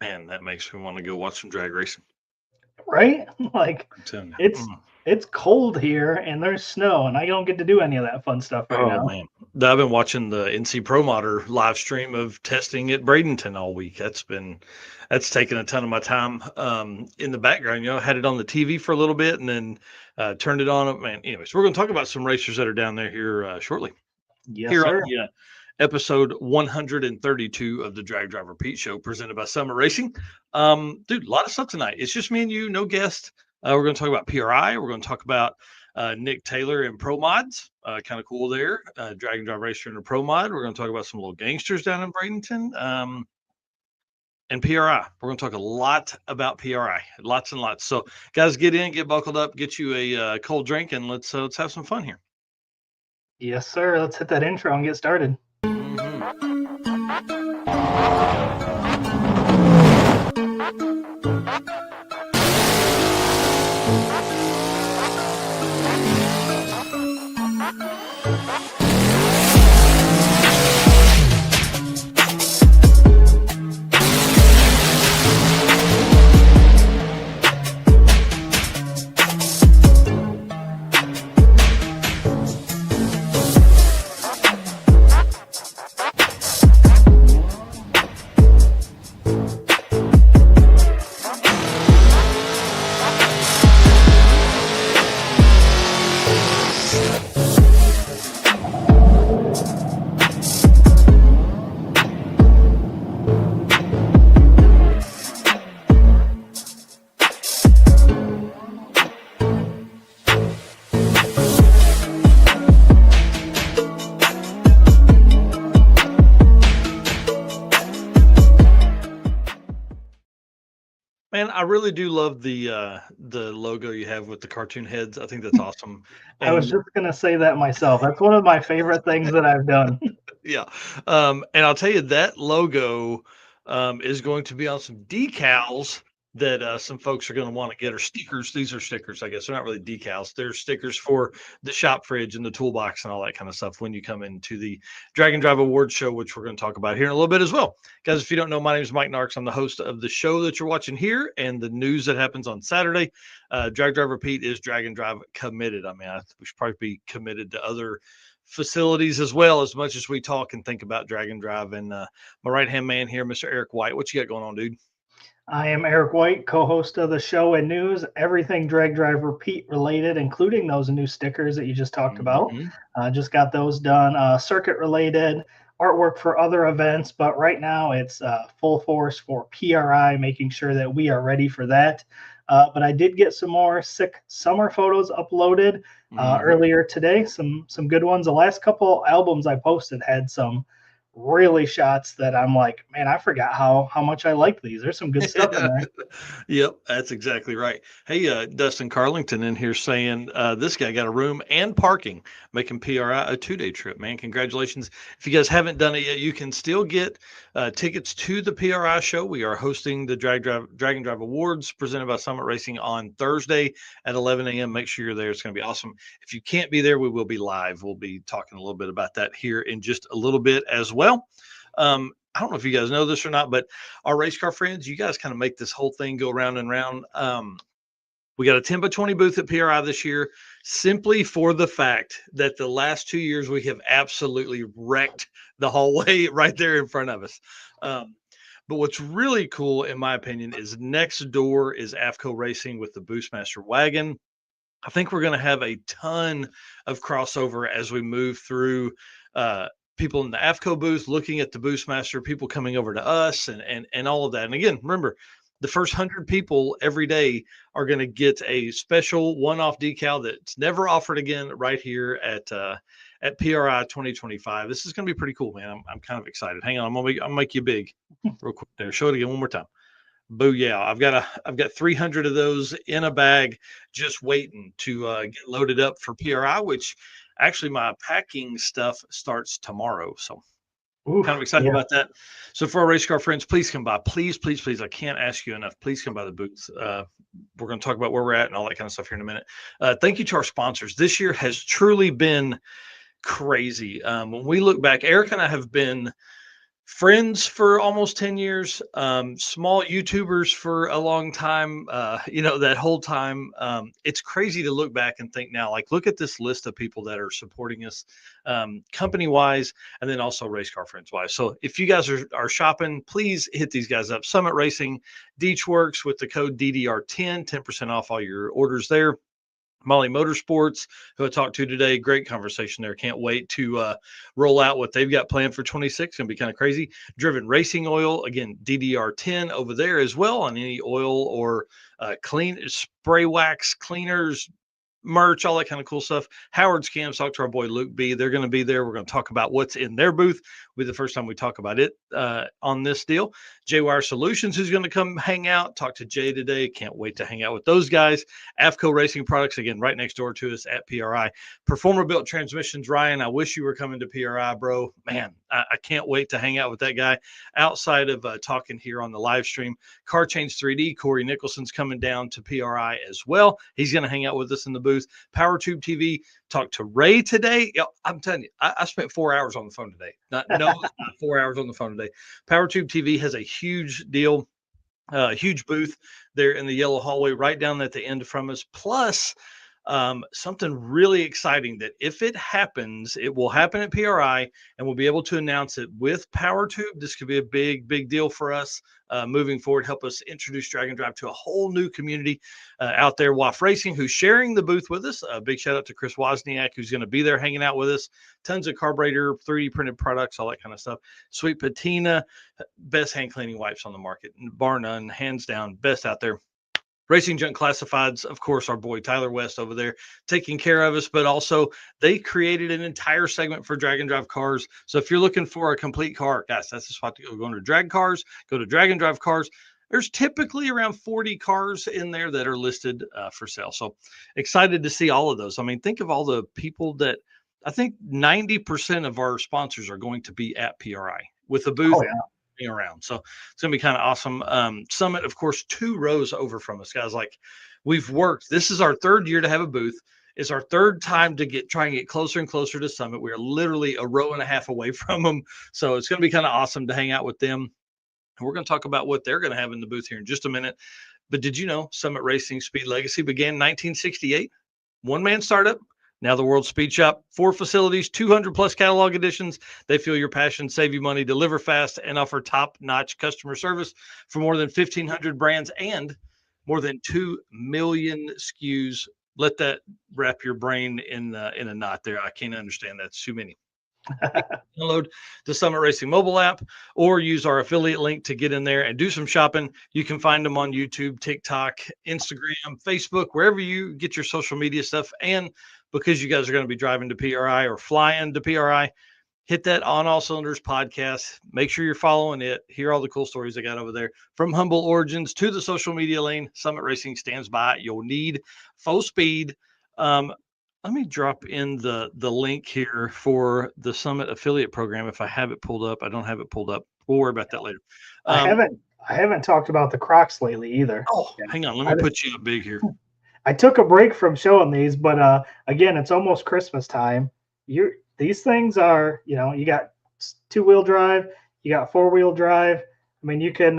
Man, that makes me want to go watch some drag racing. right? Like I'm telling you. it's it's cold here and there's snow and I don't get to do any of that fun stuff right Oh now. man, I've been watching the NC Pro Modder live stream of testing at Bradenton all week. That's taken a ton of my time in the background. You know, had it on the TV for a little bit and then turned it on. Man, anyways, we're going to talk about some racers that are down there here shortly. Yes, Here on sir. the episode 132 of the Drag Driver Pete Show, presented by Summer Racing. Dude, a lot of stuff tonight. It's just me and you, no guest. We're going to talk about PRI. We're going to talk about Nick Taylor and Pro Mods. Kind of cool there. Drag and Drive Racer and a Pro Mod. We're going to talk about some little gangsters down in Bradenton. And PRI. We're going to talk a lot about PRI, lots and lots. So, guys, get in, get buckled up, get you a cold drink, and let's have some fun here. Yes, sir. Let's hit that intro and get started. Man, I really do love the logo you have with the cartoon heads. I think that's awesome. I was And just gonna say that myself. That's one of my favorite things that I've done. yeah, and I'll tell you that logo is going to be on some decals that some folks are going to want to get, or stickers. These are stickers, I guess. They're not really decals. They're stickers for the shop fridge and the toolbox and all that kind of stuff when you come into the Drag and Drive Awards show, which we're going to talk about here in a little bit as well. Guys, if you don't know, my name is Mike Narks. I'm the host of the show that you're watching here and the news that happens on Saturday. Drag Driver Pete is Drag and Drive committed. I mean, we should probably be committed to other facilities as well, as much as we talk and think about Drag and Drive. And my right hand man here, Mr. Eric White. What you got going on, dude? I am Eric White, co-host of the show and news, everything Drag Driver Pete related, including those new stickers that you just talked about. Just got those done, circuit related, artwork for other events, but right now it's full force for PRI, making sure that we are ready for that. But I did get some more sick summer photos uploaded earlier today, some good ones. The last couple albums I posted had some really shots that I'm like, man, I forgot how much I like these. There's some good stuff in there. Yep, that's exactly right. Hey, Dustin Carlington in here saying this guy got a room and parking, making PRI a 2-day trip. Man, congratulations! If you guys haven't done it yet, you can still get tickets to the PRI show. We are hosting the Drag and Drive Awards presented by Summit Racing on Thursday at 11 a.m. Make sure you're there. It's going to be awesome. If you can't be there, we will be live. We'll be talking a little bit about that here in just a little bit as well. I don't know if you guys know this or not, but our race car friends, you guys kind of make this whole thing go round and round. We got a 10 by 20 booth at PRI this year, simply for the fact that the last 2 years we have absolutely wrecked the hallway right there in front of us. But what's really cool, in my opinion, is next door is AFCO Racing with the Boostmaster wagon. I think we're going to have a ton of crossover as we move through people in the AFCO booth looking at the Boostmaster, people coming over to us and all of that. And again, remember, the first 100 people every day are going to get a special one-off decal that's never offered again right here at PRI 2025. This is going to be pretty cool, man. I'm kind of excited. Hang on, I'll make you big real quick there. Show it again one more time. Boo, yeah, I've got 300 of those in a bag just waiting to get loaded up for PRI, which actually my packing stuff starts tomorrow. So kind of excited about that. So for our race car friends, please come by. Please, please, please. I can't ask you enough. Please come by the booth. We're going to talk about where we're at and all that kind of stuff here in a minute. Thank you to our sponsors. This year has truly been crazy. When we look back, Eric and I have been Friends for almost 10 years, small YouTubers for a long time, that whole time. It's crazy to look back and think now, like, look at this list of people that are supporting us, company wise, and then also race car friends wise. So if you guys are shopping, please hit these guys up. Summit Racing, Deechworks with the code DDR10, 10% off all your orders there. Molly Motorsports, who I talked to today. Great conversation there. Can't wait to roll out what they've got planned for 26. Going to be kind of crazy. Driven Racing Oil, again, DDR10 over there as well on any oil or clean spray wax cleaners, merch, all that kind of cool stuff. Howard's Camps, talk to our boy Luke B. They're going to be there. We're going to talk about what's in their booth. Will be the first time we talk about it on this deal. J-Wire Solutions, who's going to come hang out. Talk to Jay today. Can't wait to hang out with those guys. AFCO Racing Products, again, right next door to us at PRI. Performer Built Transmissions, Ryan, I wish you were coming to PRI, bro. Man, I can't wait to hang out with that guy outside of talking here on the live stream. Car Change 3D, Corey Nicholson's coming down to PRI as well. He's going to hang out with us in the booth. Power Tube TV, talked to Ray today. I'm telling you, I spent 4 hours on the phone today. Not 4 hours on the phone today. Power Tube TV has a huge deal, huge booth there in the yellow hallway right down at the end from us. Plus, something really exciting that if it happens, it will happen at PRI, and we'll be able to announce it with PowerTube. This could be a big, big deal for us moving forward. Help us introduce Drag and Drive to a whole new community out there. WAF Racing, who's sharing the booth with us. A big shout out to Chris Wozniak, who's going to be there hanging out with us. Tons of carburetor, 3D printed products, all that kind of stuff. Sweet Patina, best hand cleaning wipes on the market, bar none, hands down, best out there. Racing Junk Classifieds, of course, our boy Tyler West over there taking care of us, but also they created an entire segment for Drag and Drive cars. So if you're looking for a complete car, guys, that's the spot to go. Go to Drag Cars, go to Drag and Drive cars. There's typically around 40 cars in there that are listed for sale. So excited to see all of those. I mean, think of all the people that I think 90% of our sponsors are going to be at PRI with the booth. Oh, yeah. Around. So it's gonna be kind of awesome. Summit, of course, 2 rows over from us, guys. Like, we've worked. This is our 3rd year to have a booth. It's our 3rd time to try and get closer and closer to Summit. We are literally a row and a half away from them. So it's gonna be kind of awesome to hang out with them. And we're gonna talk about what they're gonna have in the booth here in just a minute. But did you know Summit Racing Speed Legacy began in 1968? One-man startup. Now the World Speed Shop, 4 facilities, 200 plus catalog editions. They feel your passion, save you money, deliver fast, and offer top-notch customer service for more than 1,500 brands and more than 2 million SKUs. Let that wrap your brain in a knot there. I can't understand that. It's too many. Download the Summit Racing mobile app or use our affiliate link to get in there and do some shopping. You can find them on YouTube, TikTok, Instagram, Facebook, wherever you get your social media stuff. And because you guys are going to be driving to PRI or flying to PRI, hit that On All Cylinders podcast. Make sure you're following it. Hear all the cool stories I got over there. From humble origins to the social media lane, Summit Racing stands by. You'll need full speed. Let me drop in the link here for the Summit affiliate program. If I have it pulled up, I don't have it pulled up. We'll worry about that later. I haven't talked about the Crocs lately either. Oh, hang on. Let me put you up big here. I took a break from showing these, but again, it's almost Christmas time. These things are, you got 2-wheel drive, you got 4-wheel drive. I mean, you can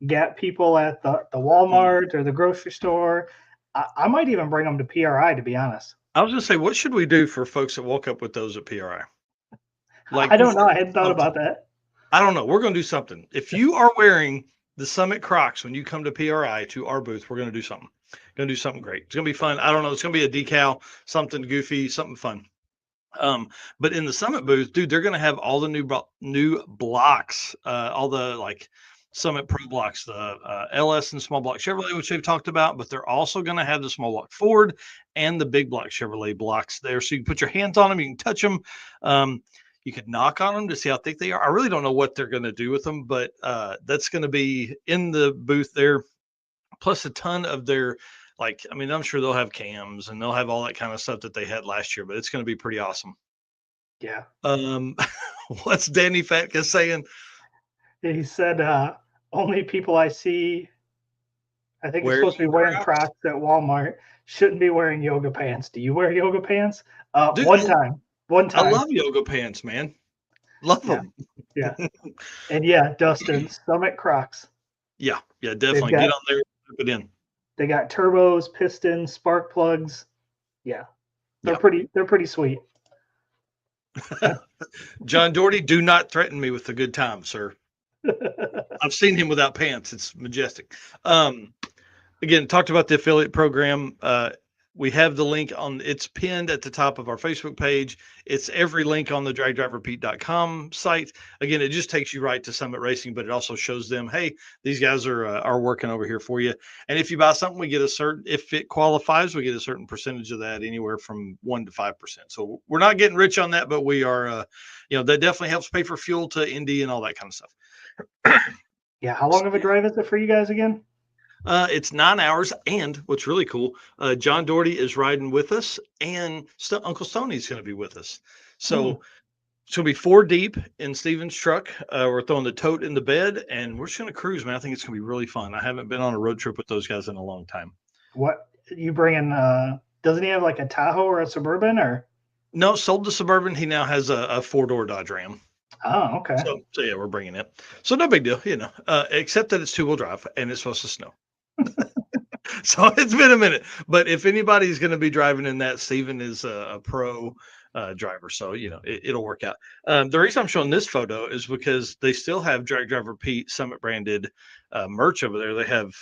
get people at the Walmart or the grocery store. I might even bring them to PRI, to be honest. I was going to say, what should we do for folks that walk up with those at PRI? Like, I don't know. I hadn't thought about that. I don't know. We're going to do something. If you are wearing the Summit Crocs when you come to PRI to our booth, we're going to do something. Going to do something great. It's going to be fun. I don't know. It's going to be a decal, something goofy, something fun. But in the Summit booth, dude, they're going to have all the new blocks, all the like Summit Pro blocks, the LS and small block Chevrolet, which they've talked about, but they're also going to have the small block Ford and the big block Chevrolet blocks there. So you can put your hands on them, you can touch them. You could knock on them to see how thick they are. I really don't know what they're going to do with them, but that's going to be in the booth there. Plus a ton of their, I'm sure they'll have cams and they'll have all that kind of stuff that they had last year, but it's going to be pretty awesome. Yeah. What's Danny Fatka saying? He said, only people I see, I think, are supposed to be wearing Crocs at Walmart, shouldn't be wearing yoga pants. Do you wear yoga pants? Dude, one time. I love yoga pants, man. Love them. Yeah. And yeah, Dustin, Summit Crocs. Yeah, They've definitely get got on there, put it in. they got turbos, pistons, spark plugs. Yeah. They're Yeah. pretty sweet. John Doherty, do not threaten me with a good time, sir. I've seen him without pants. It's majestic. Again, talked about the affiliate program. We have the link on, it's pinned at the top of our Facebook page. It's every link on the dragdriverpete.com site. Again, it just takes you right to Summit Racing, but it also shows them, hey, these guys are working over here for you. And if you buy something, we get a certain, if it qualifies, we get a certain percentage of that, anywhere from 1% to 5%. So we're not getting rich on that, but we are, that definitely helps pay for fuel to Indy and all that kind of stuff. Yeah. How long of a drive is it for you guys again? It's 9 hours, and what's really cool, John Doherty is riding with us, and Uncle Stoney's going to be with us. So it's going to be 4 deep in Steven's truck. We're throwing the tote in the bed, and we're just going to cruise, man. I think it's going to be really fun. I haven't been on a road trip with those guys in a long time. What you bringing? Doesn't he have like a Tahoe or a Suburban or? No, sold the Suburban. He now has a 4-door Dodge Ram. Oh, okay. So yeah, we're bringing it. So no big deal, except that it's 2-wheel drive and it's supposed to snow. So it's been a minute, but if anybody's going to be driving in that, Steven is a pro driver, so it'll work out. The reason I'm showing this photo is because they still have Drag Driver Pete Summit branded merch over there. They have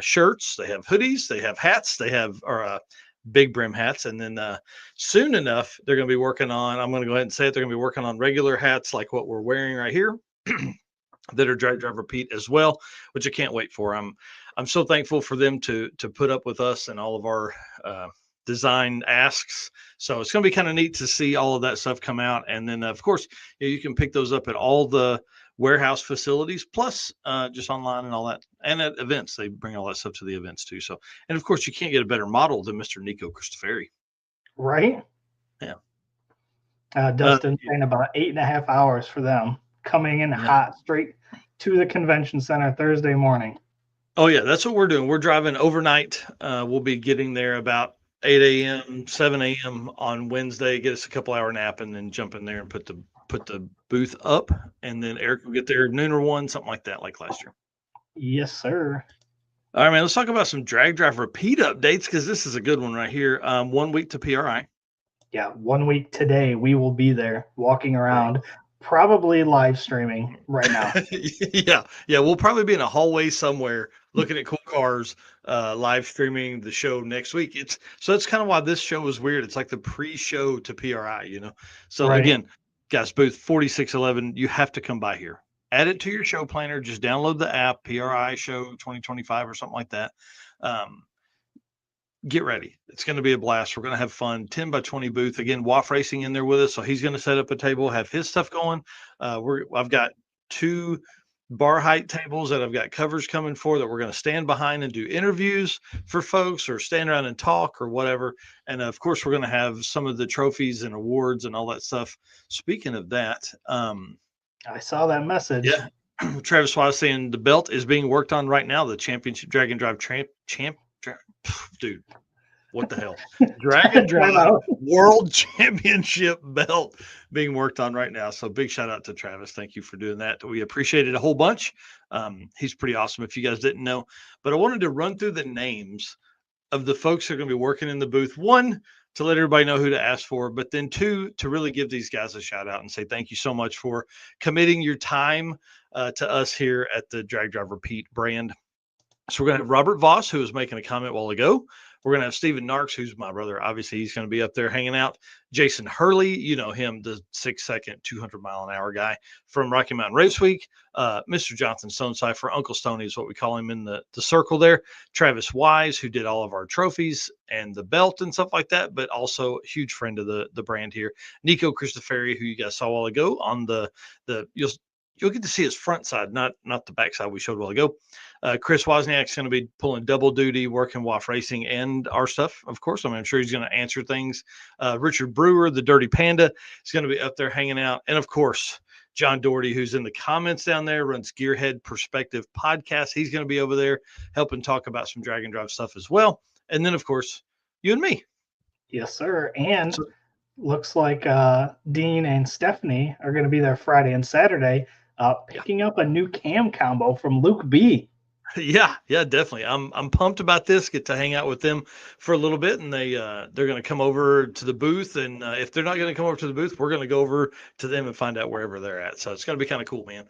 shirts, they have hoodies, they have hats, they have big brim hats, and then soon enough they're going to be working on. I'm going to go ahead and say it. They're going to be working on regular hats like what we're wearing right here. That are Drag Driver Pete as well, which I can't wait for. I'm so thankful for them to put up with us and all of our design asks. So it's going to be kind of neat to see all of that stuff come out. And then of course you can pick those up at all the warehouse facilities, plus just online and all that, and at events. They bring all that stuff to the events too. So, and of course you can't get a better model than Mr. Nico Christoferi. Right. Yeah. Dustin saying about 8.5 hours for them, coming in hot straight to the convention center Thursday morning. Oh yeah, that's what we're doing. We're driving overnight. We'll be getting there about 8 a.m., 7 a.m. on Wednesday, get us a couple hour nap, and then jump in there and put the booth up. And then Eric will get there noon or 1, something like that, like last year. Yes, sir. All right, man, let's talk about some Drag Drive Repeat updates, because this is a good one right here. 1 week to PRI. Yeah, 1 week today. We will be there walking around, probably live streaming right now. Yeah. We'll probably be in a hallway somewhere looking at cool cars, live streaming the show next week. That's kind of why this show is weird. It's like the pre-show to PRI, So again, guys, booth 4611, you have to come by here. Add it to your show planner. Just download the app, PRI Show 2025 or something like that. Get ready. It's going to be a blast. We're going to have fun. 10 by 20 booth. Again, WAF Racing in there with us. So he's going to set up a table, have his stuff going. I've got 2 bar height tables that I've got covers coming for that we're going to stand behind and do interviews for folks, or stand around and talk or whatever. And of course, we're going to have some of the trophies and awards and all that stuff. Speaking of that, I saw that message. Yeah. Travis Wise saying the belt is being worked on right now. The championship Drag and Drive dude, what the hell? Drag and Drive World Championship belt being worked on right now. So big shout out to Travis. Thank you for doing that. We appreciate it a whole bunch. He's pretty awesome, if you guys didn't know. But I wanted to run through the names of the folks who are going to be working in the booth. 1, to let everybody know who to ask for, but then 2, to really give these guys a shout out and say thank you so much for committing your time to us here at the Drag Driver Pete brand. So we're going to have Robert Voss, who was making a comment a while ago. We're going to have Steven Narks, who's my brother. Obviously, he's going to be up there hanging out. Jason Hurley, you know him, the 6-second, 200-mile-an-hour guy from Rocky Mountain Race Week. Mr. Jonathan Stonecipher, Uncle Stoney is what we call him in the circle there. Travis Wise, who did all of our trophies and the belt and stuff like that, but also a huge friend of the brand here. Nico Christoferi, who you guys saw a while ago on the you'll get to see his front side, not the back side we showed a while ago. Chris Wozniak's going to be pulling double duty, working WAF Racing and our stuff, of course. I'm sure he's going to answer things. Richard Brewer, the Dirty Panda, is going to be up there hanging out. And, of course, John Doherty, who's in the comments down there, runs Gearhead Perspective Podcast. He's going to be over there helping talk about some drag and drive stuff as well. And then, of course, you and me. Yes, sir. And looks like Dean and Stephanie are going to be there Friday and Saturday, Yeah. picking up a new cam combo from Luke B. Yeah, yeah, definitely. I'm pumped about this. Get to hang out with them for a little bit, and they're going to come over to the booth. And if they're not going to come over to the booth, we're going to go over to them and find out wherever they're at. So it's going to be kind of cool, man.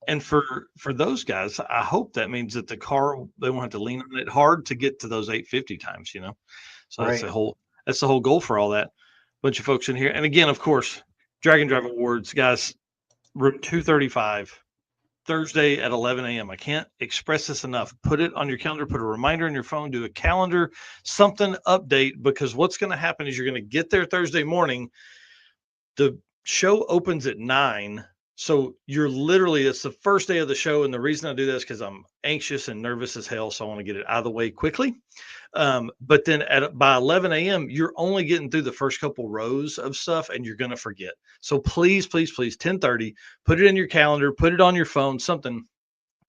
And for those guys, I hope that means that the car they won't have to lean on it hard to get to those 850 times. So Right. that's the whole goal for all that. Bunch of folks in here, and again, of course, Dragon Drive Awards, guys. Room 235. Thursday at 11 a.m. I can't express this enough. Put it on your calendar, put a reminder on your phone, do a calendar, something update, because what's going to happen is you're going to get there Thursday morning. The show opens at 9. So it's the first day of the show. And the reason I do this because I'm anxious and nervous as hell. So I want to get it out of the way quickly. But then by 11 a.m., you're only getting through the first couple rows of stuff and you're going to forget. So please, please, please, 10:30, put it in your calendar, put it on your phone, something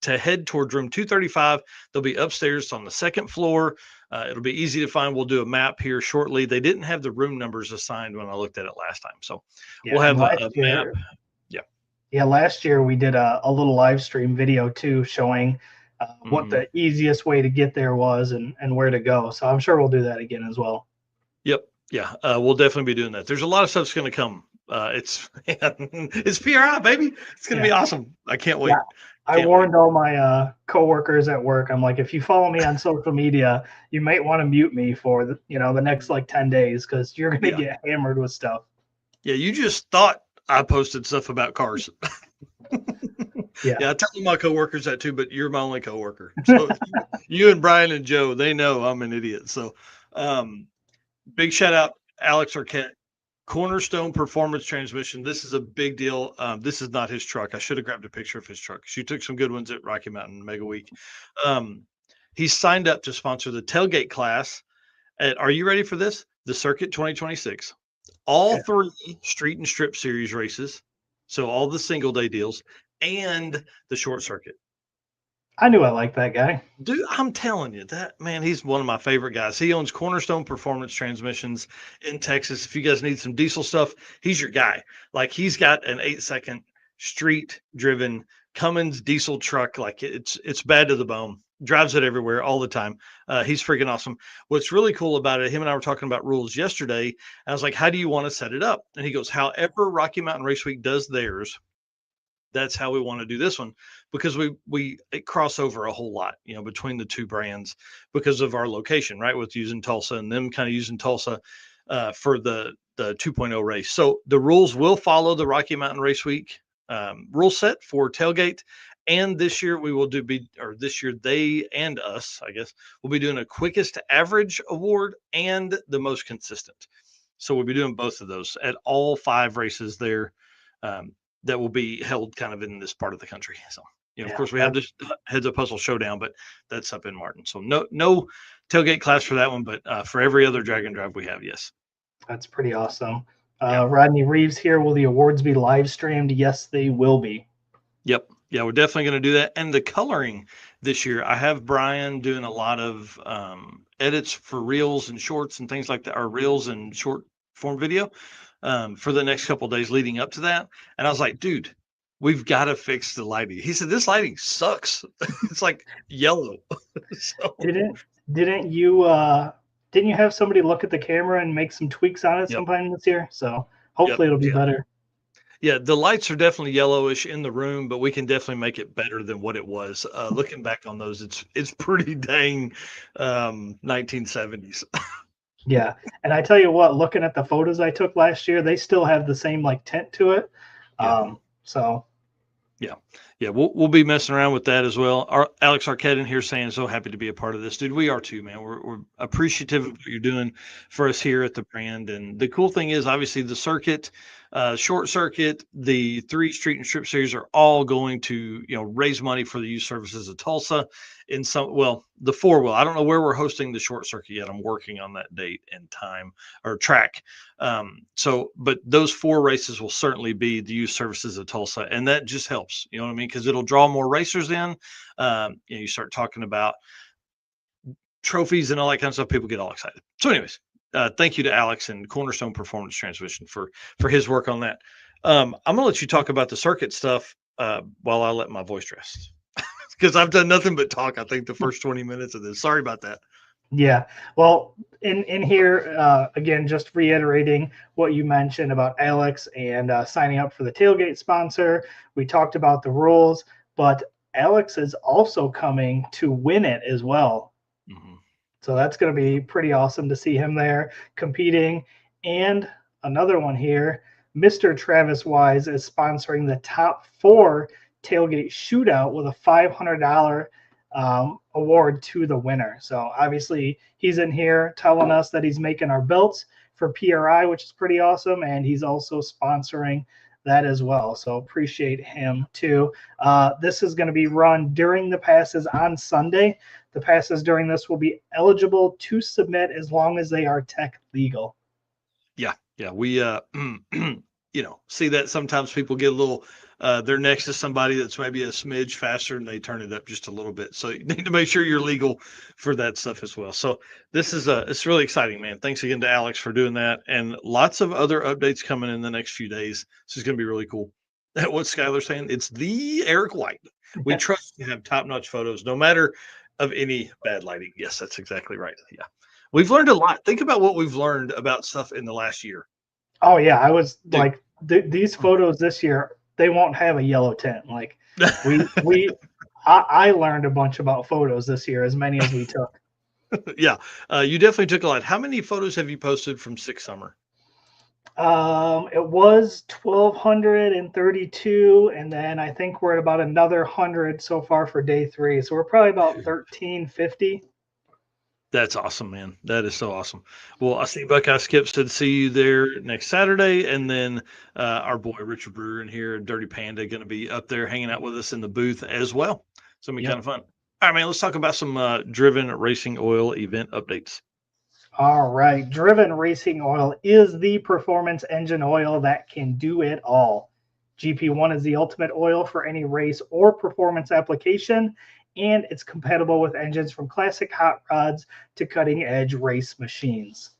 to head towards room 235. They'll be upstairs on the second floor. It'll be easy to find. We'll do a map here shortly. They didn't have the room numbers assigned when I looked at it last time. So we'll Yeah, and have a last map. year, Yeah. yeah, last year we did a little live stream video too, showing what Mhm. the easiest way to get there was and where to go. So I'm sure we'll do that again as well. Yep. Yeah. We'll definitely be doing that. There's a lot of stuff that's going to come. It's PRI, baby. It's going to be Yeah, awesome. I can't yeah. wait. I Can't wait. warned all my coworkers at work. I'm like, if you follow me on social media, you might want to mute me for the next like 10 days because you're gonna Yeah. get hammered with stuff. Yeah. You just thought I posted stuff about cars. Yeah, Yeah, I tell my coworkers that too, but you're my only coworker. So you and Brian and Joe, they know I'm an idiot. So um, big shout out, Alex Arquette, Cornerstone Performance Transmission. This is a big deal. This is not his truck. I should have grabbed a picture of his truck. She took some good ones at Rocky Mountain Mega Week. Um, he's signed up to sponsor the tailgate class at, are you ready for this? The Circuit 2026. All yeah. three street and strip series races. So all the single day deals and the short circuit. I knew I liked that guy. Dude, I'm telling you that man, he's one of my favorite guys. He owns Cornerstone Performance Transmissions in Texas. If you guys need some diesel stuff, he's your guy. Like he's got an 8-second street driven Cummins diesel truck. Like it's bad to the bone. Drives it everywhere all the time. He's freaking awesome. What's really cool about it, him and I were talking about rules yesterday. I was like, how do you want to set it up? And he goes, however Rocky Mountain Race Week does theirs, that's how we want to do this one, because we cross over a whole lot, between the two brands because of our location, right? With using Tulsa and them kind of using Tulsa for the 2.0 race. So the rules will follow the Rocky Mountain Race Week rule set for tailgate. And this year this year they and us, I guess, will be doing a quickest average award and the most consistent. So we'll be doing both of those at all 5 races there. Um, that will be held kind of in this part of the country. So, of Yeah, course, we have this Heads Up Hustle Showdown, but that's up in Martin. So no tailgate class for that one, but for every other Dragon Drive we have, yes. that's pretty awesome. Yeah. Rodney Reeves here. Will the awards be live streamed? Yes, they will be. Yep. Yeah, we're definitely going to do that. And the coloring this year, I have Brian doing a lot of edits for reels and shorts and things like that, or reels and short form video for the next couple days leading up to that. And I was like, dude, we've got to fix the lighting. He said, this lighting sucks. It's like yellow. So, Didn't didn't you didn't you have somebody look at the camera and make some tweaks on it yep. sometime this year? So Yep. hopefully it'll be Yeah. better. Yeah, the lights are definitely yellowish in the room, but we can definitely make it better than what it was. Looking back on those, it's pretty dang 1970s. Yeah. And I tell you what, looking at the photos I took last year, they still have the same like tint to it. Yeah, So yeah, yeah. We'll be messing around with that as well. Alex Arquette in here saying so happy to be a part of this, dude. We are too, man. We're appreciative of what you're doing for us here at the brand. And the cool thing is, obviously, the circuit, short circuit, the 3 street and strip series are all going to raise money for the youth services of Tulsa. The 4 will. I don't know where we're hosting the short circuit yet. I'm working on that date and time or track. But those 4 races will certainly be the youth services of Tulsa, and that just helps. You know what I mean? Because it'll draw more racers in. You start talking about trophies and all that kind of stuff. People get all excited. So, anyways, thank you to Alex and Cornerstone Performance Transmission for his work on that. I'm gonna let you talk about the circuit stuff while I let my voice rest because I've done nothing but talk. I think the first 20 minutes of this. Sorry about that. Yeah. Well, in here again, just reiterating what you mentioned about Alex and signing up for the tailgate sponsor. We talked about the rules, but Alex is also coming to win it as well. Mm-hmm. So that's going to be pretty awesome to see him there competing. And another one here, Mr. Travis Wise is sponsoring the top 4 tailgate shootout with a $500 award to the winner. So obviously he's in here telling us that he's making our belts for PRI, which is pretty awesome. And he's also sponsoring that as well. So appreciate him too. This is going to be run during the passes on Sunday. The passes during this will be eligible to submit as long as they are tech legal. Yeah, we see that sometimes people get a little they're next to somebody that's maybe a smidge faster and they turn it up just a little bit. So you need to make sure you're legal for that stuff as well. So this is it's really exciting, man. Thanks again to Alex for doing that, and lots of other updates coming in the next few days. This is going to be really cool. What Skylar's saying, it's the Eric White. We trust to have top-notch photos, no matter of any bad lighting. Yes, that's exactly right. Yeah. We've learned a lot. Think about what we've learned about stuff in the last year. Oh yeah, I was Dude. Like these photos this year, they won't have a yellow tint. Like I learned a bunch about photos this year, as many as we took. Yeah, you definitely took a lot. How many photos have you posted from Six Summer? It was 1,232, and then I think we're at about another 100 so far for day 3. So we're probably about 1,350. That's awesome, man. That is so awesome. Well, I see Buckeye Skip said see you there next Saturday, and then our boy Richard Brewer in here, Dirty Panda, going to be up there hanging out with us in the booth as well. So it'll be kind of fun. All right, man. Let's talk about some Driven Racing Oil event updates. All right. Driven Racing Oil is the performance engine oil that can do it all. GP1 is the ultimate oil for any race or performance application, and it's compatible with engines from classic hot rods to cutting edge race machines.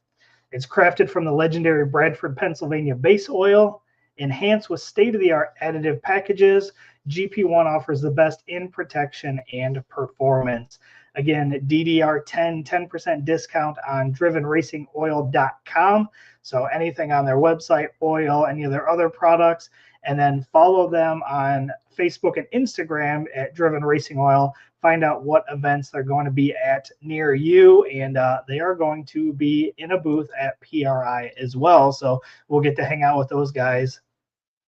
It's crafted from the legendary Bradford, Pennsylvania base oil. Enhanced with state-of-the-art additive packages, GP1 offers the best in protection and performance. Again, DDR10, 10% discount on drivenracingoil.com. So anything on their website, oil, any of their other products, and then follow them on Facebook and Instagram at Driven Racing Oil. Find out what events they're going to be at near you, and they are going to be in a booth at PRI as well. So we'll get to hang out with those guys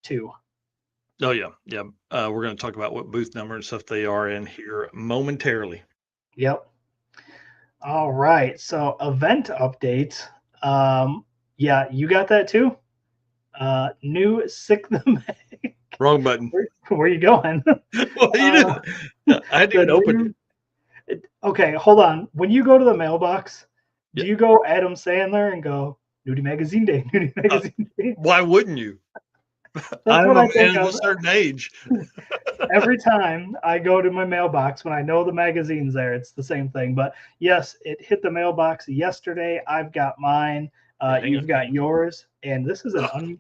too. Oh yeah. We're going to talk about what booth number and stuff they are in here momentarily. Yep. All right. So event updates. Yeah, you got that too. New Sick the Mag. Wrong button. Where are you going? Well, you didn't. I didn't even open it. Okay, hold on. When you go to the mailbox, do you go Adam Sandler and go Nudie Magazine Day? Nudie Magazine Day. Why wouldn't you? I'm a man of a certain age. Every time I go to my mailbox, when I know the magazine's there, it's the same thing. But yes, it hit the mailbox yesterday. I've got mine. You've got yours, and this is an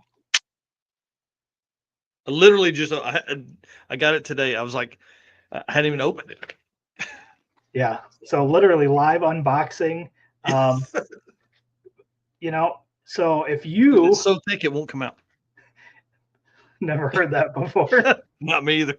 literally just I got it today. I was like, I hadn't even opened it. Yeah, so literally live unboxing. So if you it's so thick it won't come out. Never heard that before. Not me either.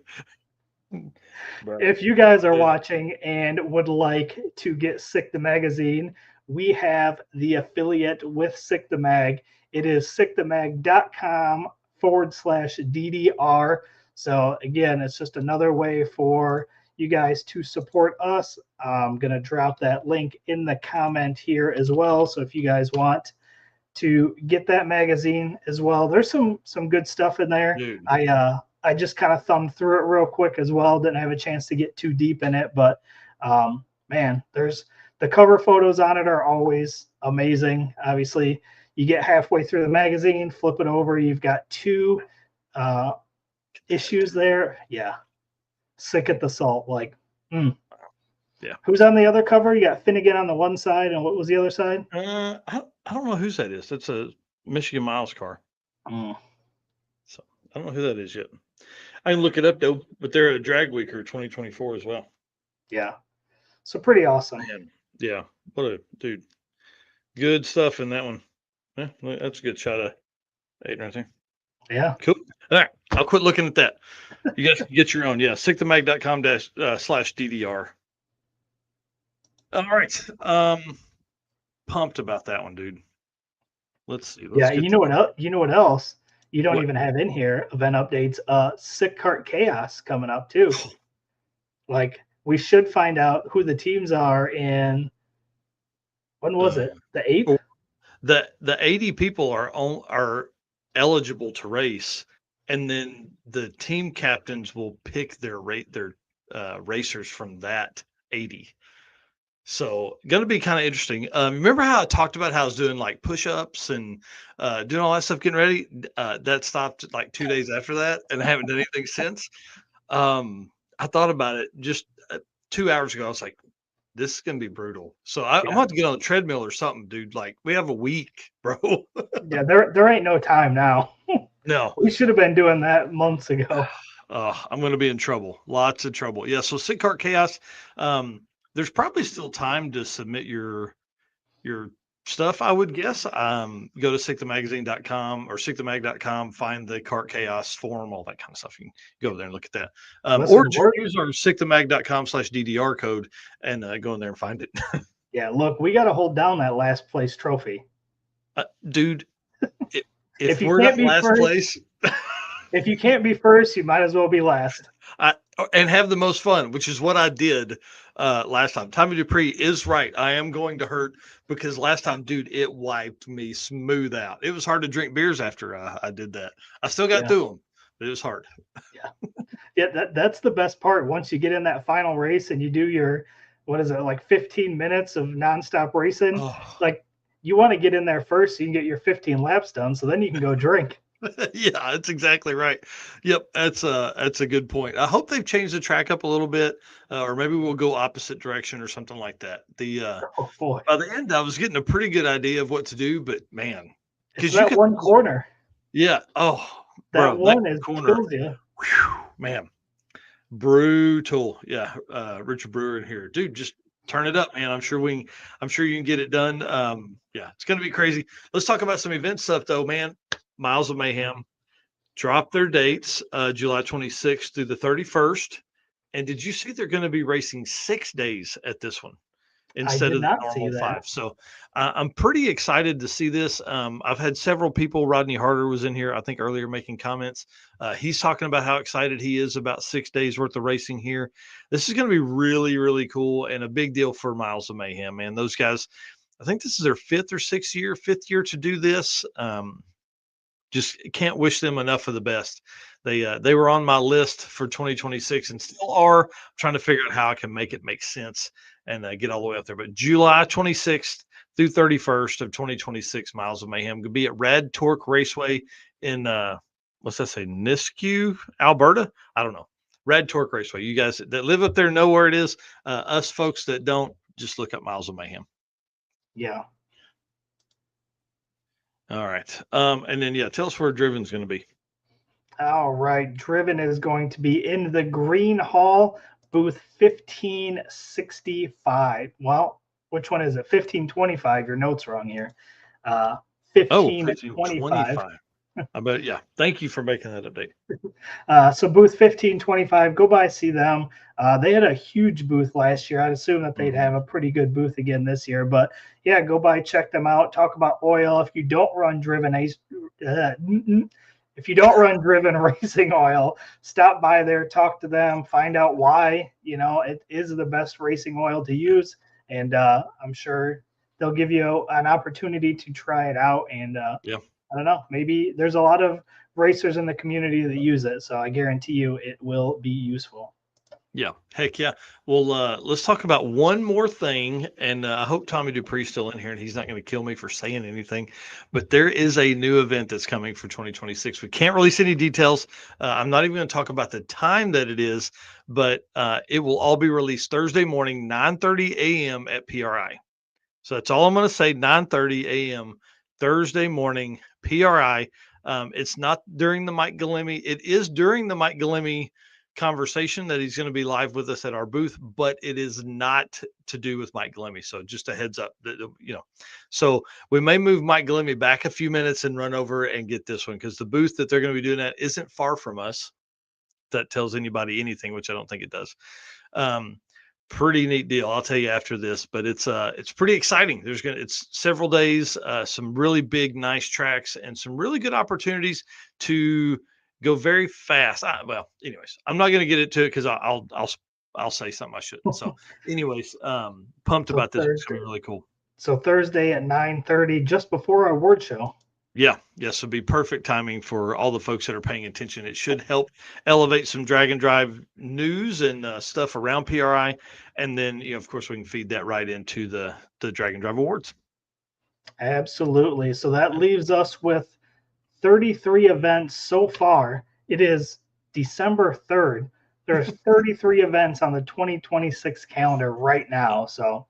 If you guys are watching and would like to get Sick the Magazine, we have the affiliate with Sick the Mag. It is sickthemag.com/DDR. So again, it's just another way for you guys to support us. I'm going to drop that link in the comment here as well. So if you guys want to get that magazine as well, there's some good stuff in there. Dude. I just kind of thumbed through it real quick as well. Didn't have a chance to get too deep in it, but man, there's the cover photos on it are always amazing. Obviously, you get halfway through the magazine, flip it over, you've got 2 issues there. Yeah, sick at the salt, like. Yeah. Who's on the other cover? You got Finnegan on the one side, and what was the other side? I don't know whose that is. That's a Michigan Miles car. Mm, So I don't know who that is yet. I can look it up though, but they're a Drag Weeker 2024 as well. yeah. So pretty awesome. Man, yeah. What a dude. Good stuff in that one. Yeah, that's a good shot of Aiden right there. Yeah. Cool. All right. I'll quit looking at that. You guys can get your own. Yeah. SickTheMag.com slash DDR. All right. Pumped about that one, dude. Let's see. Let's Yeah. get You know what else? You don't what? even have in here event updates. Sick Cart Chaos coming up too. Like we should find out who the teams are in. When was it? The 8th? The 80 people are eligible to race, and then the team captains will pick their racers from that 80. So going to be kind of interesting. Remember how I talked about how I was doing like push-ups and doing all that stuff getting ready? That stopped like 2 days after that, and I haven't done anything since. I thought about it just 2 hours ago. I was like, this is gonna be brutal. So I'm Yeah. gonna have to get on the treadmill or something, dude. Like we have a week, bro. Yeah. There ain't no time now. No, We should have been doing that months ago. I'm gonna be in trouble. Lots of trouble. Yeah. So Sick Cart Chaos. There's probably still time to submit your stuff, I would guess. Go to sickthemagazine.com or sickthemag.com, find the Cart Chaos forum, all that kind of stuff. You can go there and look at that. Listen, Or just use our sickthemag.com/DDR code and go in there and find it. yeah, look, we got to hold down that last place trophy. Dude, if, If you we're can't not be last first, place, if you can't be first, you might as well be last. and have the most fun, which is what I did last time. Tommy Dupree is right. I am going to hurt because last time, dude, it wiped me smooth out. It was hard to drink beers after I did that. I still got Yeah. through them, but it was hard. Yeah, that's the best part. Once you get in that final race and you do your, what is it, like 15 minutes of nonstop racing, Oh. like you want to get in there first so you can get your 15 laps done so then you can go drink. Yeah, that's exactly right. Yep, that's a good point. I hope they've changed the track up a little bit, or maybe we'll go opposite direction or something like that. Oh boy. By the end, I was getting a pretty good idea of what to do, but man, It's because you that can, one corner. yeah, oh, That bro, that one is corner, kills you. whew, man, brutal. Yeah, Richard Brewer in here, dude, just turn it up, man. I'm sure you can get it done. Yeah, it's gonna be crazy. Let's talk about some event stuff though, man. Miles of Mayhem dropped their dates, July 26th through the 31st. And did you see they're going to be racing 6 days at this one I instead did of the not see normal that. 5? So I'm pretty excited to see this. I've had several people. Rodney Harder was in here, I think, earlier making comments. He's talking about how excited he is about 6 days worth of racing here. This is going to be really, really cool and a big deal for Miles of Mayhem, man. Those guys, I think this is their fifth year to do this. Just can't wish them enough of the best. They were on my list for 2026 and still are. I'm trying to figure out how I can make it make sense and get all the way up there. But July 26th through 31st of 2026, Miles of Mayhem could be at Rad Torque Raceway in what's that say, Nisku, Alberta? I don't know. Rad Torque Raceway. You guys that live up there know where it is. Us folks that don't, just look up Miles of Mayhem. Yeah. All right. And then tell us where Driven's going to be. All right. Driven is going to be in the Green Hall, booth 1565. Well, which one is it? 1525. Your note's wrong here. 1525. I bet. Yeah. Thank you for making that update. So booth 1525, go by, see them. They had a huge booth last year. I'd assume that they'd have a pretty good booth again this year. But yeah, go by, check them out. Talk about oil. If you don't run driven racing oil, stop by there, talk to them, find out why. It is the best racing oil to use, and I'm sure they'll give you an opportunity to try it out. And yeah. I don't know, maybe there's a lot of racers in the community that use it, so I guarantee you it will be useful. Yeah, heck yeah. Well, let's talk about one more thing, and I hope Tommy Dupree's still in here, and he's not going to kill me for saying anything. But there is a new event that's coming for 2026. We can't release any details. I'm not even going to talk about the time that it is, but it will all be released Thursday morning, 9:30 a.m. at PRI. So that's all I'm going to say. 9:30 a.m. Thursday morning, PRI. It's not during the Mike Galemi. It is during the Mike Galemi conversation that he's going to be live with us at our booth, but it is not to do with Mike Galemi. So just a heads up that So we may move Mike Galemi back a few minutes and run over and get this one because the booth that they're going to be doing that isn't far from us. That tells anybody anything, which I don't think it does. Um, Pretty neat deal. I'll tell you after this, but it's pretty exciting. It's several days, some really big, nice tracks, and some really good opportunities to go very fast. Well, anyways, I'm not going to get into it because I'll say something I shouldn't. So, anyways, pumped So about this. It's gonna be really cool. Thursday at 9:30, just before our award show. Yeah, yes, it'll be perfect timing for all the folks that are paying attention. It should help elevate some drag and drive news and stuff around PRI, and then of course, we can feed that right into the Drag and Drive Awards. Absolutely. So that leaves us with 33 events so far. It is December 3rd. There's 33 events on the 2026 calendar right now. So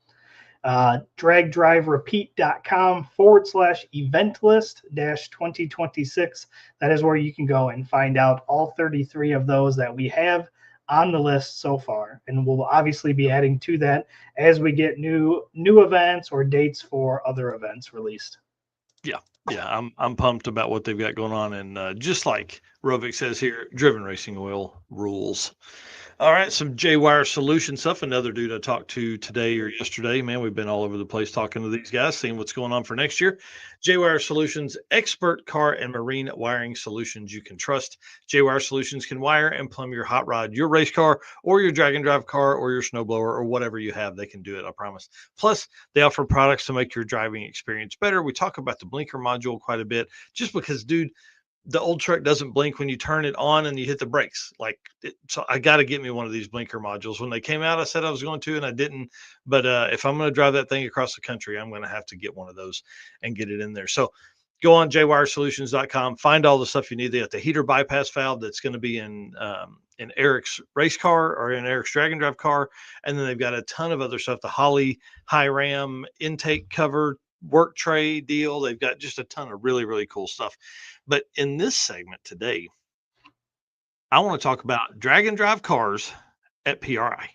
dragdriverepeat.com/event list 2026. That is where you can go and find out all 33 of those that we have on the list so far. And we'll obviously be adding to that as we get new events or dates for other events released. Yeah, yeah, I'm pumped about what they've got going on, and just like Rovic says here, driven racing oil rules. All right, some J Wire Solution stuff. Another dude I talked to today or yesterday. Man, we've been all over the place talking to these guys, seeing what's going on for next year. J Wire Solutions, expert car and marine wiring solutions you can trust. J Wire Solutions can wire and plumb your hot rod, your race car, or your drag and drive car, or your snowblower, or whatever you have. They can do it, I promise. Plus, they offer products to make your driving experience better. We talk about the blinker module quite a bit, just because, dude, the old truck doesn't blink when you turn it on and you hit the brakes. So I got to get me one of these blinker modules. When they came out, I said I was going to, and I didn't. But if I'm going to drive that thing across the country, I'm going to have to get one of those and get it in there. So go on jwiresolutions.com, find all the stuff you need. They got the heater bypass valve that's going to be in Eric's race car or in Eric's drag and drive car. And then they've got a ton of other stuff, the Holly high ram intake cover work tray deal. They've got just a ton of really, really cool stuff. But in this segment today, I want to talk about drag and drive cars at PRI.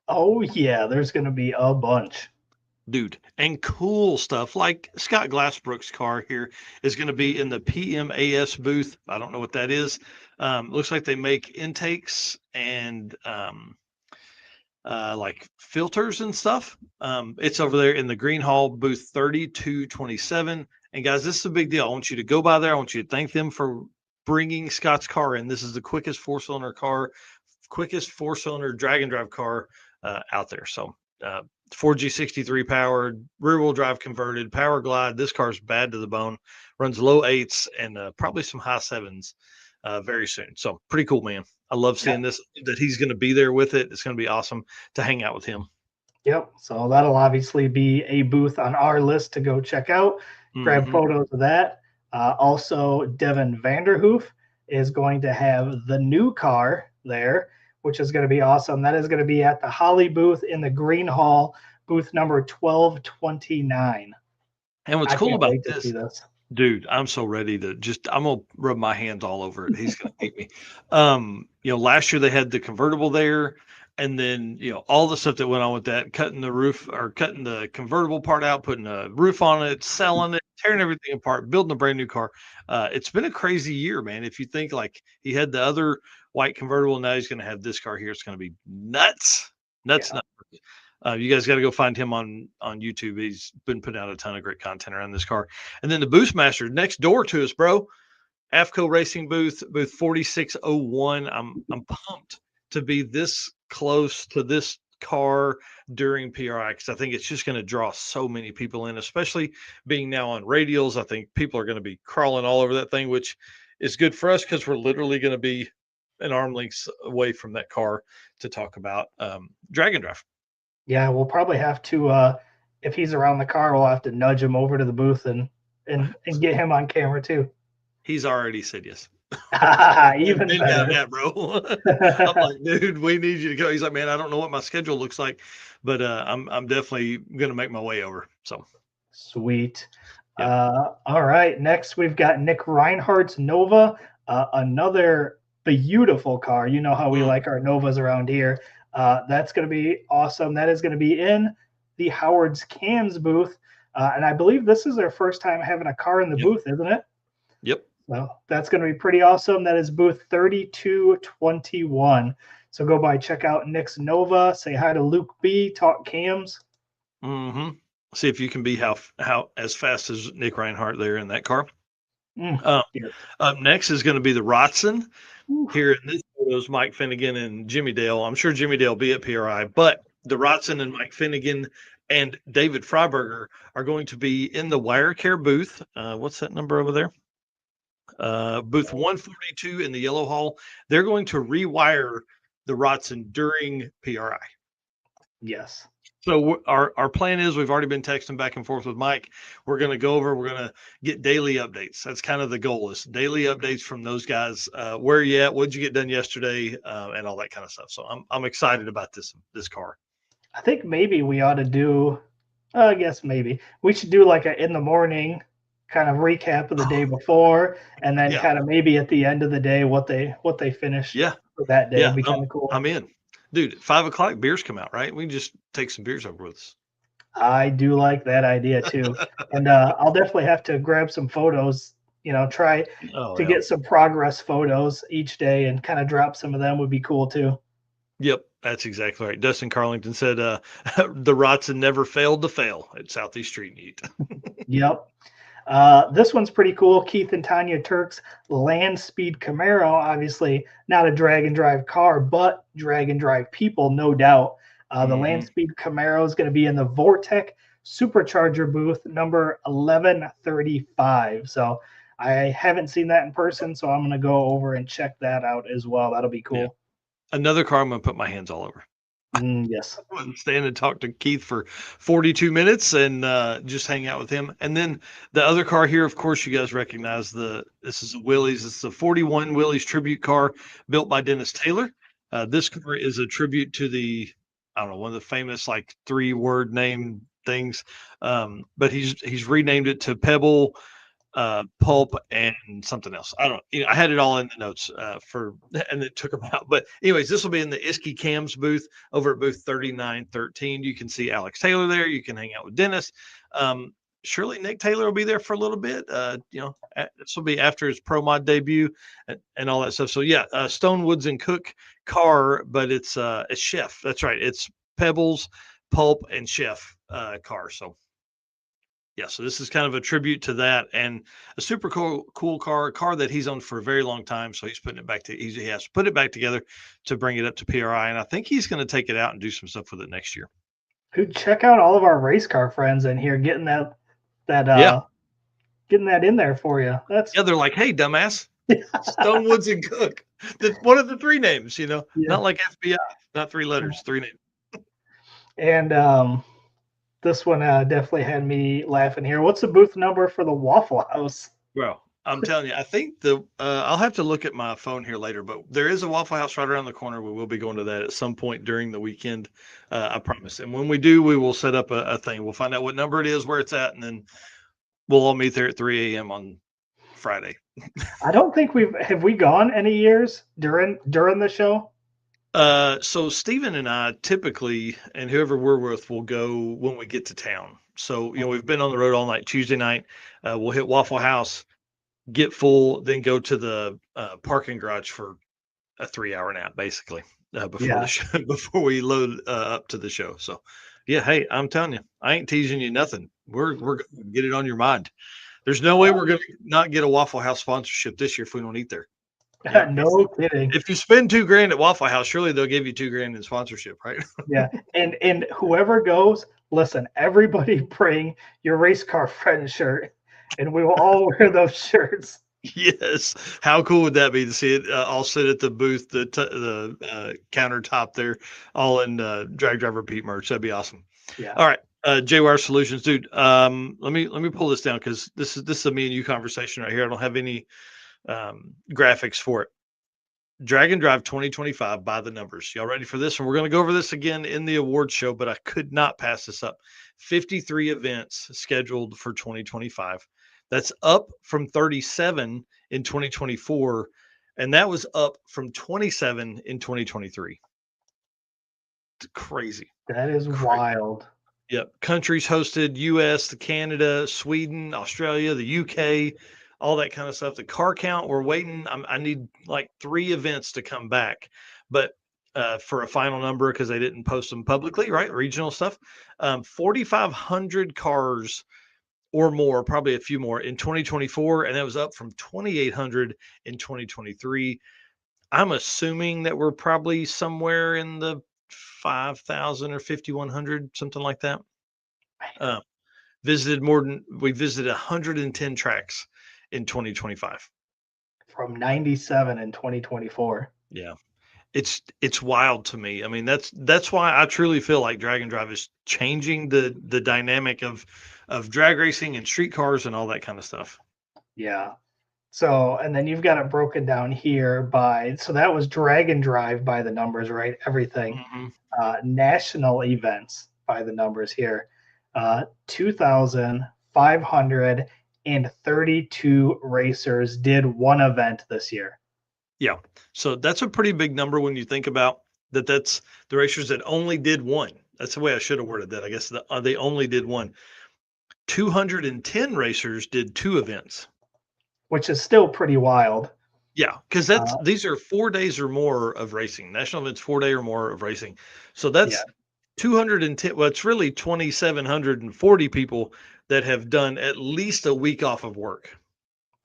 Oh, yeah, there's going to be a bunch. Dude, and cool stuff like Scott Glassbrook's car here is going to be in the PMAS booth. I don't know what that is. Looks like they make intakes and like filters and stuff. It's over there in the Green Hall booth 3227. And guys, this is a big deal. I want you to go by there. I want you to thank them for bringing Scott's car in. This is the quickest four-cylinder drag and drive car out there. So 4G63 powered, rear wheel drive converted, power glide. This car's bad to the bone, runs low eights and probably some high sevens very soon. So pretty cool, man. I love seeing this, that he's going to be there with it. It's going to be awesome to hang out with him. Yep. So that'll obviously be a booth on our list to go check out, grab photos of that. Also, Devin Vanderhoof is going to have the new car there, which is going to be awesome. That is going to be at the Holly booth in the Green Hall, booth number 1229. And what's cool about this, dude, I'm so ready to I'm going to rub my hands all over it. He's going to hate me. Last year they had the convertible there. And then, all the stuff that went on with that, cutting the roof or cutting the convertible part out, putting a roof on it, selling it, tearing everything apart, building a brand new car. It's been a crazy year, man. If you think like he had the other white convertible, now he's going to have this car here. It's going to be nuts. Nuts. You guys got to go find him on YouTube. He's been putting out a ton of great content around this car. And then the Boostmaster next door to us, bro. AFCO Racing booth 4601. I'm pumped to be this close to this car during PRI because I think it's just going to draw so many people in, especially being now on radials. I think people are going to be crawling all over that thing, which is good for us because we're literally going to be an arm length away from that car to talk about drag and drive. Yeah, we'll probably have to if he's around the car, we'll have to nudge him over to the booth and get him on camera too. He's already said yes. Even Been down, better. yeah, bro. I'm like, dude, we need you to go. He's like, man, I don't know what my schedule looks like, but I'm definitely gonna make my way over. So Sweet. yeah. All right. Next, we've got Nick Reinhardt's Nova, another beautiful car. You know how we Mm, like our Novas around here. That's going to be awesome. That is going to be in the Howard's Cams booth. And I believe this is their first time having a car in the yep. booth, isn't it? Yep. So that's going to be pretty awesome. That is booth 3221. So go by, check out Nick's Nova. Say hi to Luke B. Talk Cams. Mm-hmm. See if you can be how as fast as Nick Reinhardt there in that car. Mm, Uh, yes. Up next is going to be the Rotson. Oof. Here in this photo is Mike Finnegan and Jimmy Dale. I'm sure Jimmy Dale will be at PRI, but the Rotson and Mike Finnegan and David Freiberger are going to be in the Wire Care booth. What's that number over there? Booth 142 in the Yellow Hall. They're going to rewire the Rotson during PRI. Yes. So our plan is we've already been texting back and forth with Mike. We're going to go over. We're going to get daily updates. That's kind of the goal is daily updates from those guys. Where you at? What'd you get done yesterday? And all that kind of stuff. So I'm excited about this car. I think maybe we ought to do, I guess maybe we should do like a in the morning kind of recap of the day before, and then Yeah, kind of maybe at the end of the day what they finished yeah, for that day. yeah. It'd be kind of cool. I'm in, dude. 5 o'clock beers come out, right? We can just take some beers over with us. I do like that idea too, and I'll definitely have to grab some photos. Try Oh to yeah. get some progress photos each day and kind of drop some of them would be cool too. Yep, that's exactly right. Dustin Carlington said the Rotson never failed to fail at Southeast Street Meet. Yep. This one's pretty cool. Keith and Tanya Turk's Land Speed Camaro. Obviously, not a drag and drive car, but drag and drive people, no doubt. The Land Speed Camaro is going to be in the Vortec Supercharger booth number 1135. So I haven't seen that in person, so I'm going to go over and check that out as well. That'll be Yeah. cool. Another car I'm going to put my hands all over. Yes. I went and stand and talk to Keith for 42 minutes and just hang out with him. And then the other car here, of course, you guys recognize this is a Willys. It's a 41 Willys tribute car built by Dennis Taylor. This car is a tribute to I don't know, one of the famous like 3-word name things. But he's renamed it to Pebble, Pulp, and something else. I don't know. I had it all in the notes and it took them out. But anyways, this will be in the Iski Cams booth over at booth 3913. You can see Alex Taylor there. You can hang out with Dennis. Surely Nick Taylor will be there for a little bit. This will be after his Pro Mod debut and all that stuff. So yeah, Stone Woods and Cook car, but it's Chef. That's right. It's Pebbles, Pulp, and Chef car. So yeah, so this is kind of a tribute to that, and a super cool car, a car that he's owned for a very long time. So he's putting it back he has to put it back together to bring it up to PRI, and I think he's going to take it out and do some stuff with it next year. Dude, check out all of our race car friends in here getting that Yeah, getting that in there for you. yeah, they're like, hey, dumbass, Stone Woods and Cook, one of the 3 names, Yeah. not like FBI, not 3 letters, 3 names. And this one definitely had me laughing here. What's the booth number for the Waffle House? Well, I'm telling you, I think I'll have to look at my phone here later, but there is a Waffle House right around the corner. We will be going to that at some point during the weekend. I promise. And when we do, we will set up a thing. We'll find out what number it is, where it's at, and then we'll all meet there at 3 a.m. on Friday. I don't think have we gone any years during the show? So Steven and I typically, and whoever we're with, will go when we get to town. So, we've been on the road all night. Tuesday night, we'll hit Waffle House, get full, then go to the parking garage for a 3-hour nap, basically, before the show, before we load up to the show. So, yeah, hey, I'm telling you, I ain't teasing you nothing. We're gonna get it on your mind. There's no way we're gonna not get a Waffle House sponsorship this year if we don't eat there. No kidding. If you spend $2,000 at Waffle House, surely they'll give you $2,000 in sponsorship, right? Yeah, and whoever goes, listen, everybody bring your race car friend shirt, and we will all wear those shirts. Yes. How cool would that be to see it all sit at the booth, the countertop there, all in Drag Driver Pete merch? That'd be awesome. Yeah. All right, JWire Solutions, dude. Let me pull this down because this is a me and you conversation right here. I don't have any graphics for it. Drag and Drive 2025 by the numbers. Y'all ready for this? And we're going to go over this again in the award show, but I could not pass this up. 53 events scheduled for 2025. That's up from 37 in 2024, and that was up from 27 in 2023. It's crazy. That is Crazy. wild. Yep. Countries hosted: US, Canada, Sweden, Australia, the UK, all that kind of stuff. The car count, we're waiting. I need like 3 events to come back, but for a final number because they didn't post them publicly, right? Regional stuff. 4,500 cars or more, probably a few more in 2024, and that was up from 2,800 in 2023. I'm assuming that we're probably somewhere in the 5,000 or 5,100, something like that. Uh, we visited 110 tracks in 2025. From 97 in 2024. Yeah. It's wild to me. I mean, that's why I truly feel like Drag and Drive is changing the dynamic of drag racing and street cars and all that kind of stuff. Yeah. So, and then you've got it broken down here by, so that was Drag and Drive by the numbers, right? Everything. Mhm. National events by the numbers here. 2,532 racers did one event this year. Yeah. So that's a pretty big number when you think about that. That's the racers that only did one. That's the way I should have worded that. I guess they only did one. 210 racers did 2 events. Which is still pretty wild. Yeah, because these are 4 days or more of racing. National events 4 day or more of racing. So that's Yeah. 210. Well, it's really 2,740 people that have done at least a week off of work.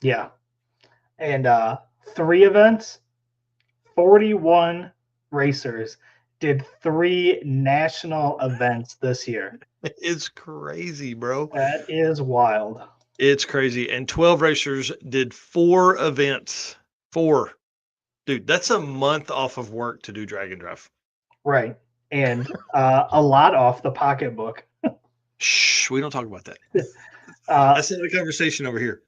Yeah. And 3 events, 41 racers did 3 national events this year. It's crazy, bro. That is wild. It's crazy. And 12 racers did 4 events. 4. Dude, that's a month off of work to do Drag and Drive. Right. And a lot off the pocketbook. Shh, we don't talk about that. That's not a conversation over here.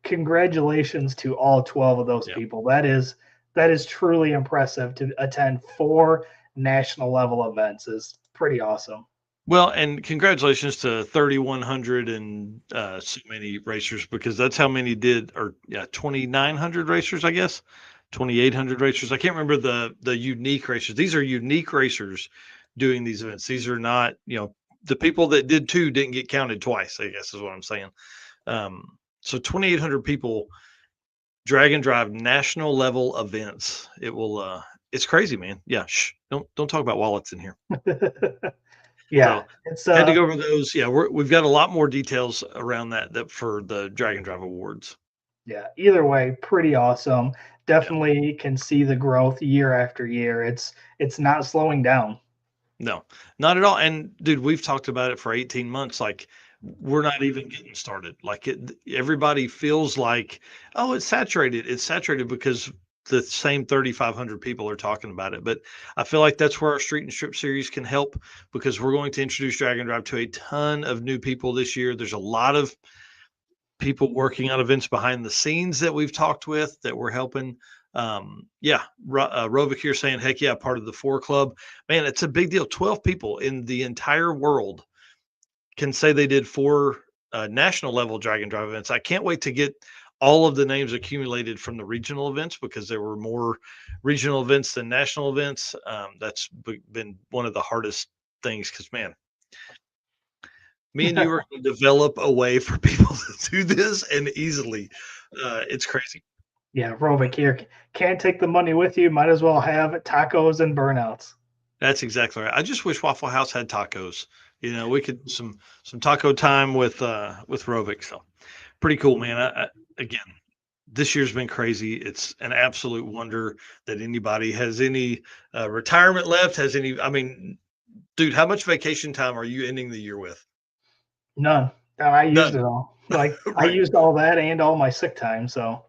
Congratulations to all 12 of those people. That is truly impressive. To attend 4 national level events is pretty awesome. Well, and congratulations to 3,100 and so many racers, because that's how many did, or 2,900 racers, I guess, 2,800 racers. I can't remember the unique racers. These are unique racers doing these events. These are not, the people that did 2 didn't get counted twice, I guess is what I'm saying. So 2,800 people, Drag and Drive national level events. It's crazy, man. Yeah. Shh. Don't talk about wallets in here. Yeah, So it's had to go over those. Yeah, we've got a lot more details around that for the Drag and Drive Awards. Yeah, either way, pretty awesome. Definitely can see the growth year after year. It's not slowing down. No, not at all. And dude, we've talked about it for 18 months. Like, we're not even getting started. Like, everybody feels like, oh, it's saturated. It's saturated because the same 3,500 people are talking about it. But I feel like that's where our Street and Strip series can help, because we're going to introduce Drag and Drive to a ton of new people this year. There's a lot of people working on events behind the scenes that we've talked with that we're helping. Rovik here saying, heck yeah, part of the 4 Club. Man, it's a big deal. 12 people in the entire world can say they did 4 national level Drag and Drive events. I can't wait to get all of the names accumulated from the regional events, because there were more regional events than national events. That's been one of the hardest things, because, man, me and you are going to develop a way for people to do this, and easily. It's crazy. Yeah, Rovik here. Can't take the money with you. Might as well have tacos and burnouts. That's exactly right. I just wish Waffle House had tacos. We could some taco time with Rovik. So pretty cool, man. Again, this year's been crazy. It's an absolute wonder that anybody has any retirement left. Has any? I mean, dude, how much vacation time are you ending the year with? None. I used None. it all. Like I Right. used all that and all my sick time, so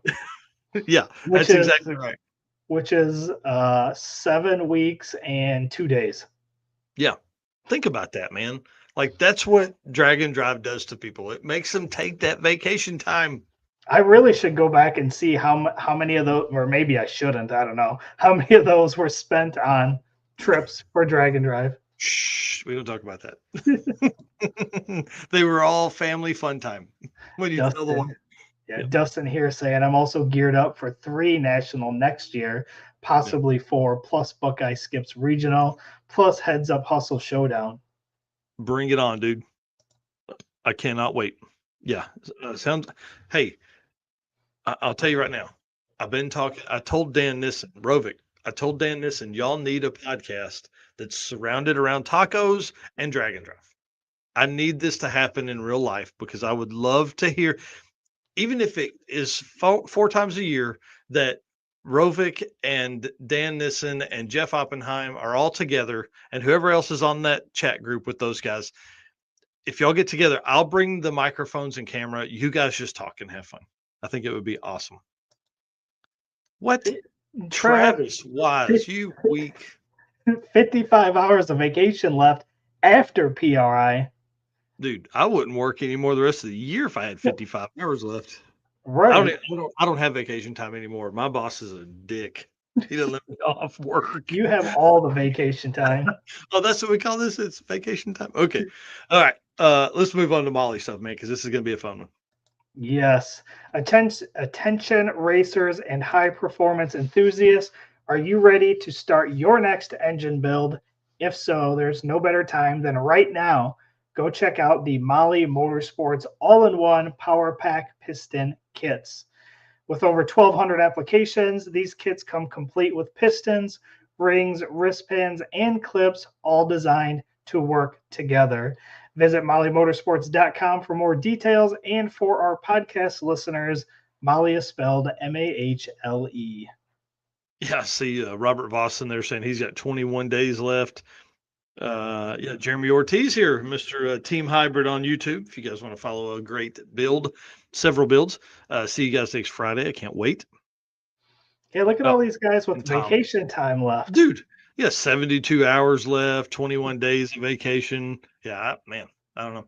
Yeah, which that's is exactly right. 7 weeks and 2 days. Yeah. Think about that, man. Like that's what drag and drive does to people. It makes them take that vacation time. I really should go back and see how many of those, or maybe I shouldn't. I don't know how many of those were spent on trips for drag and drive. Shh, we don't talk about that. They were all family fun time when you tell the wife. Dustin, yeah, Yep. Dustin here saying I'm also geared up for 3 national next year, Yep. possibly 4, plus Buckeye Skips regional, plus Heads Up Hustle Showdown. Bring it on, dude. I cannot wait. Yeah. Sounds. Hey, I'll tell you right now. I've been talking. I told Dan Nissen, Rovic. I told Dan Nissen, y'all need a podcast that's surrounded around tacos and drag and drive. I need this to happen in real life because I would love to hear, even if it is four times a year, that Rovic and Dan Nissen and Jeff Oppenheim are all together, and whoever else is on that chat group with those guys. If y'all get together, I'll bring the microphones and camera. You guys just talk and have fun. I think it would be awesome. What? Trev, Travis Wise, you weak 55 hours of vacation left after PRI. dude. I wouldn't work anymore the rest of the year if I had 55 hours left. Right. I don't have vacation time anymore. My boss is a dick. He doesn't let me off work. You have all the vacation time. Oh, that's what we call this. It's vacation time. Okay. All right. Let's move on to Molly stuff, man, because this is gonna be a fun one. Yes. Attention racers and high performance enthusiasts. Are you ready to start your next engine build? If so, there's no better time than right now. Go check out the Molly Motorsports all in one Power Pack piston kits. With over 1,200 applications, these kits come complete with pistons, rings, wrist pins, and clips, all designed to work together. Visit mollymotorsports.com for more details. And for our podcast listeners, Molly is spelled Mahle. Yeah, I see Robert Voss in there saying he's got 21 days left. Yeah, Jeremy Ortiz here, Mr. Team Hybrid on YouTube. If you guys want to follow a great build, several builds. See you guys next Friday. I can't wait. Hey, look at Oh, all these guys with and Tom, vacation time left. dude, yeah, 72 hours left, 21 days of vacation. Yeah, man, I don't know.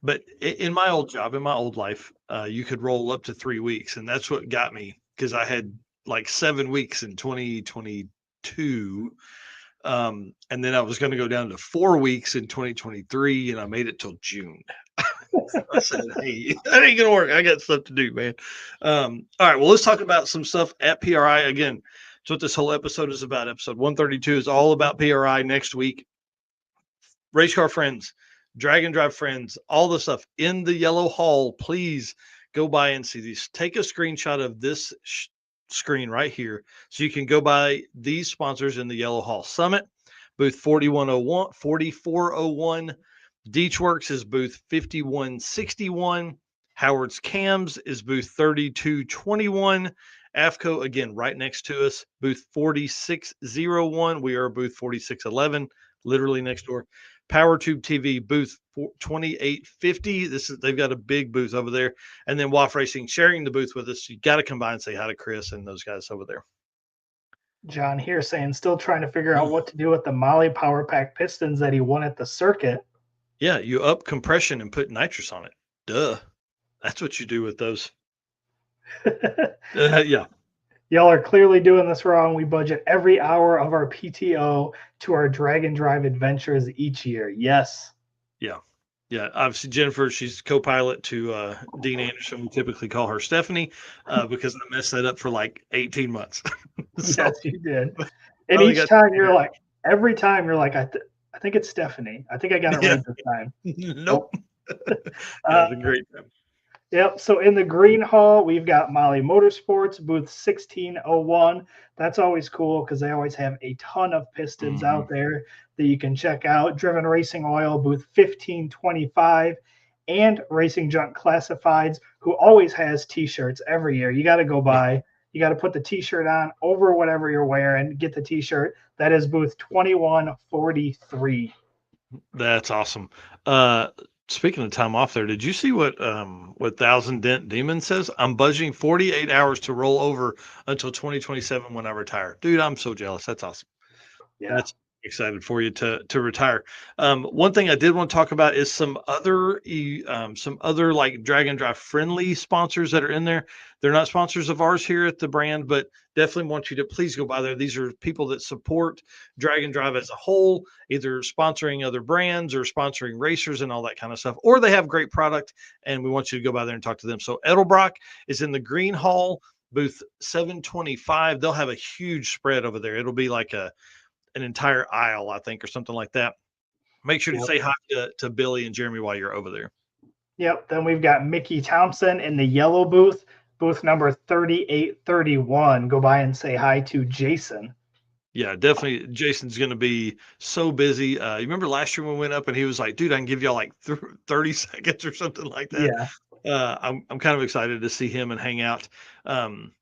But in my old job, in my old life, you could roll up to 3 weeks. And that's what got me because I had like 7 weeks in 2022. And then I was going to go down to 4 weeks in 2023, and I made it till June. I said, "Hey, that ain't gonna work. I got stuff to do, man." All right, well, let's talk about some stuff at PRI again. That's what this whole episode is about. Episode 132 is all about PRI next week. Race car friends, drag and drive friends, all the stuff in the yellow hall. Please go by and see these. Take a screenshot of this screen right here so you can go by these sponsors in the yellow hall. Summit, booth 4101, 4401. Deechworks is booth 5161. Howard's Cams is booth 3221. AFCO, again, right next to us, booth 4601. We are booth 4611, literally next door. PowerTube TV booth 2850. They've got a big booth over there, and then WAF Racing sharing the booth with us. You got to come by and say hi to Chris and those guys over there. John here saying still trying to figure out what to do with the Molly Power Pack pistons that he won at the circuit. Yeah, you up compression and put nitrous on it. Duh. That's what you do with those. Yeah. Y'all are clearly doing this wrong. We budget every hour of our PTO to our drag and drive adventures each year. Yes. Yeah. Yeah. Obviously, Jennifer, she's co pilot to Dean Anderson. We typically call her Stephanie because I messed that up for like 18 months. So, yes, you did. And each time you're like, every time you're like, I think it's Stephanie. I think I got it right this time. Nope. Yeah, it's a great time. Yep. So in the green hall, we've got Molly Motorsports, booth 1601. That's always cool because they always have a ton of pistons out there that you can check out. Driven Racing Oil, booth 1525, and Racing Junk Classifieds, who always has t-shirts every year. You got to go by. You got to put the t-shirt on over whatever you're wearing. Get the t-shirt. That is booth 2143. That's awesome. Speaking of time off there, did you see what Thousand Dent Demon says? I'm budgeting 48 hours to roll over until 2027 when I retire. Dude, I'm so jealous. That's awesome. Yeah. That's excited for you to retire. One thing I did want to talk about is some other like drag and drive friendly sponsors that are in there. They're not sponsors of ours here at the brand, but definitely want you to please go by there. These are people that support drag and drive as a whole, either sponsoring other brands or sponsoring racers and all that kind of stuff, or they have great product, and we want you to go by there and talk to them. So Edelbrock is in the Green Hall booth 725. They'll have a huge spread over there. It'll be like an entire aisle, I think, or something like that. Make sure to Yep. say hi to Billy and Jeremy while you're over there. Yep. Then we've got Mickey Thompson in the yellow booth, booth number 3831. Go by and say hi to Jason. Yeah, definitely. Jason's going to be so busy. You remember last year when we went up and he was like, dude, I can give y'all like 30 seconds or something like that. Yeah. I'm kind of excited to see him and hang out. Um,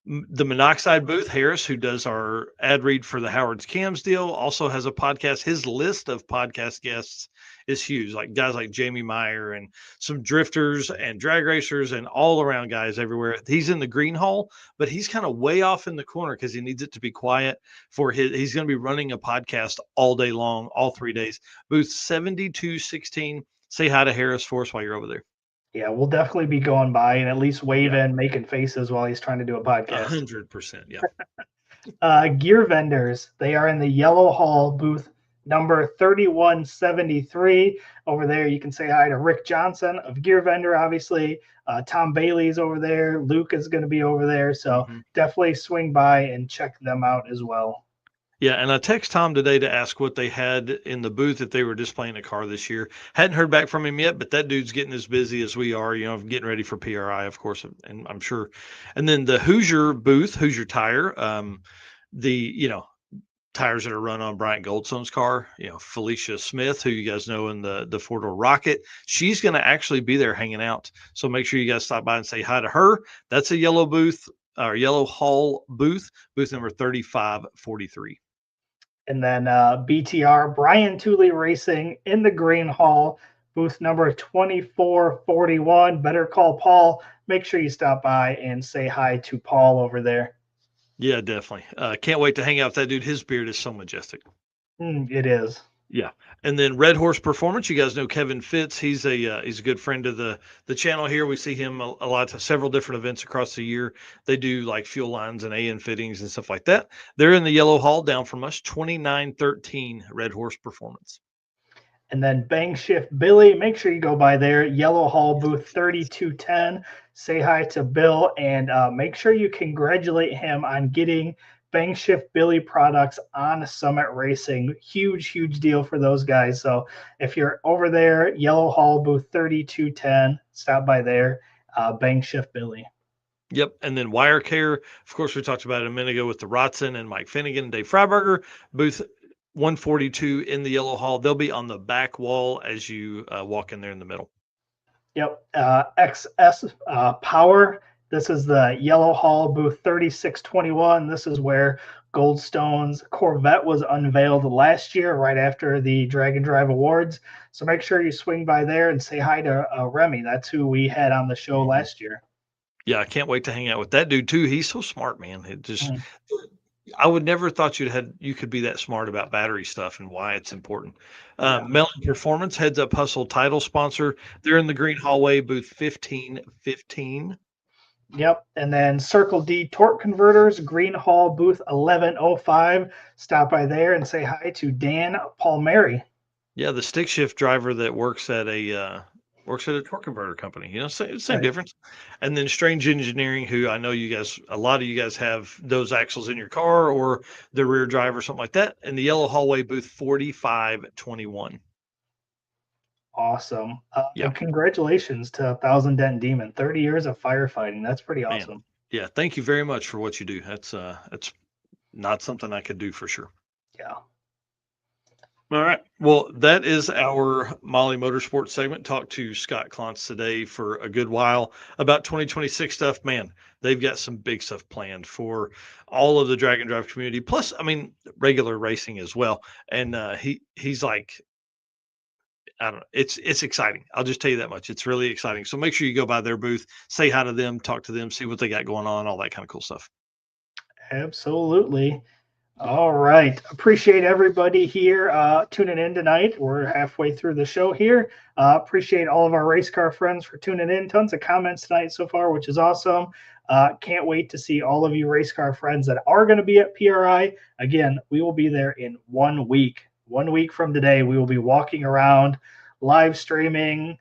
the Monoxide booth, Harris, who does our ad read for the Howard's Cams deal, also has a podcast. His list of podcast guests is huge, like guys like Jamie Meyer and some drifters and drag racers and all around guys everywhere. He's in the green hall, but he's kind of way off in the corner because he needs it to be quiet for his. He's going to be running a podcast all day long, all 3 days. Booth 7216. Say hi to Harris for us while you're over there. Yeah, we'll definitely be going by and at least Yeah, waving, making faces while he's trying to do a podcast. 100%. Yeah. Gear vendors, they are in the yellow hall booth number 3173. Over there, you can say hi to Rick Johnson of Gear Vendor, obviously. Tom Bailey's over there. Luke is going to be over there. So Mhm. definitely swing by and check them out as well. Yeah, and I text Tom today to ask what they had in the booth if they were displaying a car this year. Hadn't heard back from him yet, but that dude's getting as busy as we are, getting ready for PRI, of course, and I'm sure. And then the Hoosier booth, Hoosier Tire, the, tires that are run on Bryant Goldstone's car, Felicia Smith, who you guys know in the four-door Rocket, she's going to actually be there hanging out. So make sure you guys stop by and say hi to her. That's a yellow booth or yellow hall booth number 3543. And then BTR, Brian Tooley Racing in the Green Hall, booth number 2441. Better call Paul. Make sure you stop by and say hi to Paul over there. Yeah, definitely. Can't wait to hang out with that dude. His beard is so majestic. It is. Yeah, and then Red Horse Performance. You guys know Kevin Fitz. He's a good friend of the channel here. We see him a lot to several different events across the year. They do like fuel lines and AN fittings and stuff like that. They're in the yellow hall down from us, 2913 Red Horse Performance. And then Bang Shift Billy, make sure you go by there. Yellow Hall booth 3210. Say hi to Bill and make sure you congratulate him on getting Bang Shift Billy products on Summit Racing. Huge, huge deal for those guys. So if you're over there, Yellow Hall booth 3210, stop by there. Bang Shift Billy. Yep, and then Wire Care. Of course, we talked about it a minute ago with the Rotson and Mike Finnegan and Dave Freiberger. Booth 142 in the yellow hall. They'll be on the back wall as you walk in there in the middle. Yep. XS Power. This is the Yellow Hall booth 3621. This is where Goldstone's Corvette was unveiled last year, right after the Drag and Drive Awards. So make sure you swing by there and say hi to Remy. That's who we had on the show last year. Yeah, I can't wait to hang out with that dude too. He's so smart, man. It just I would never thought you could be that smart about battery stuff and why it's important. Melon Performance, Heads Up Hustle title sponsor. They're in the green hallway, booth 1515. Yep. And then Circle D Torque Converters, Green Hall booth 1105. Stop by there and say hi to Dan Palmieri. Yeah, the stick shift driver that works at a torque converter company. Same Right. difference. And then Strange Engineering, who I know a lot of you guys have those axles in your car or the rear drive or something like that. And the yellow hallway booth 4521. Awesome. Yeah. Congratulations to Thousand Dent Demon. 30 years of firefighting. That's pretty awesome. Man. Yeah. Thank you very much for what you do. That's not something I could do for sure. Yeah. All right. Well, that is our Molly Motorsports segment. Talked to Scott Klontz today for a good while about 2026 stuff. Man, they've got some big stuff planned for all of the drag and drive community. Plus, I mean, regular racing as well. And he's like, I don't know. It's exciting. I'll just tell you that much. It's really exciting. So make sure you go by their booth, say hi to them, talk to them, see what they got going on, all that kind of cool stuff. Absolutely. All right. Appreciate everybody here tuning in tonight. We're halfway through the show here. Appreciate all of our race car friends for tuning in. Tons of comments tonight so far, which is awesome. Can't wait to see all of you race car friends that are going to be at PRI. Again, we will be there in 1 week. 1 week from today, we will be walking around, live streaming,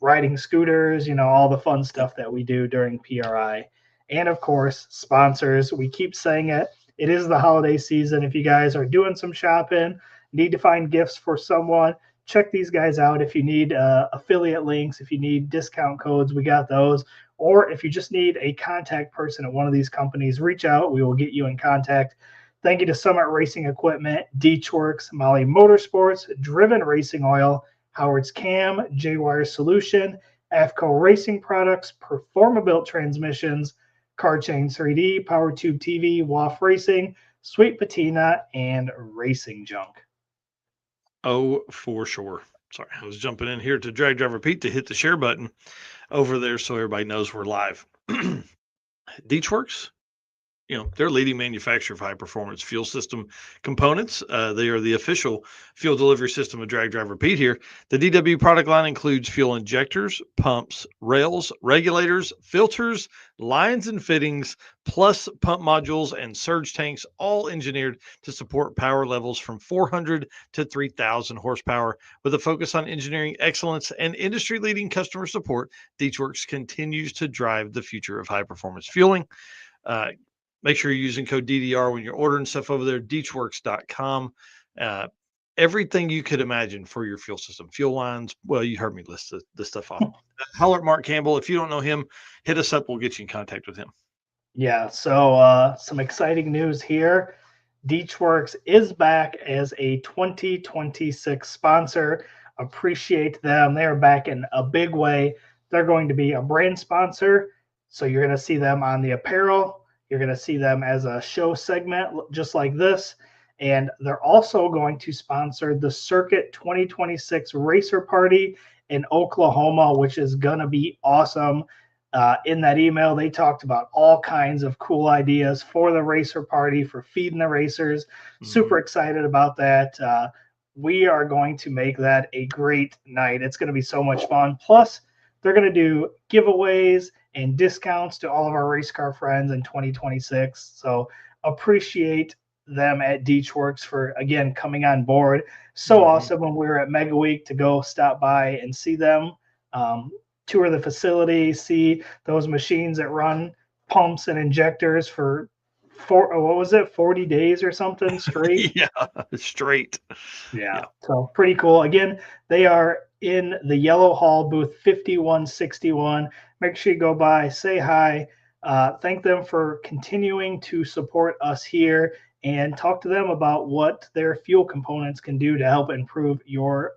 riding scooters, all the fun stuff that we do during PRI. And of course, sponsors. We keep saying it. It is the holiday season. If you guys are doing some shopping, need to find gifts for someone, check these guys out. If you need affiliate links, if you need discount codes, we got those. Or if you just need a contact person at one of these companies, reach out. We will get you in contact. Thank you to Summit Racing Equipment, Deechworks, Molly Motorsports, Driven Racing Oil, Howard's Cam, J-Wire Solution, AFCO Racing Products, Performabuilt Transmissions, Car Chain 3D, Power Tube TV, WAF Racing, Sweet Patina, and Racing Junk. Oh, for sure. Sorry, I was jumping in here to Drag Driver Pete to hit the share button over there so everybody knows we're live. Deechworks, they're a leading manufacturer of high performance fuel system components. They are the official fuel delivery system of Drag Driver Pete here. The DW product line includes fuel injectors, pumps, rails, regulators, filters, lines and fittings, plus pump modules and surge tanks, all engineered to support power levels from 400 to 3,000 horsepower. With a focus on engineering excellence and industry leading customer support, Deechworks continues to drive the future of high performance fueling. Make sure you're using code DDR when you're ordering stuff over there, deechworks.com. Everything you could imagine for your fuel system, fuel lines. Well, you heard me list the stuff off. Holler at Mark Campbell. If you don't know him, hit us up. We'll get you in contact with him. Yeah, so some exciting news here. Deechworks is back as a 2026 sponsor. Appreciate them. They are back in a big way. They're going to be a brand sponsor. So you're going to see them on the apparel. You're going to see them as a show segment, just like this. And they're also going to sponsor the Circuit 2026 Racer Party in Oklahoma, which is going to be awesome. In that email, they talked about all kinds of cool ideas for the racer party, for feeding the racers. Super excited about that. We are going to make that a great night. It's going to be so much fun. Plus, they're going to do giveaways and discounts to all of our race car friends in 2026. So appreciate them at Deechworks for, again, coming on board. So awesome when we were at Mega Week to go stop by and see them. Tour the facility, see those machines that run pumps and injectors for 40 days or something straight? Yeah, straight. Yeah, so pretty cool. Again, they are in the Yellow Hall booth 5161. Make sure you go by, say hi, thank them for continuing to support us here, and talk to them about what their fuel components can do to help improve your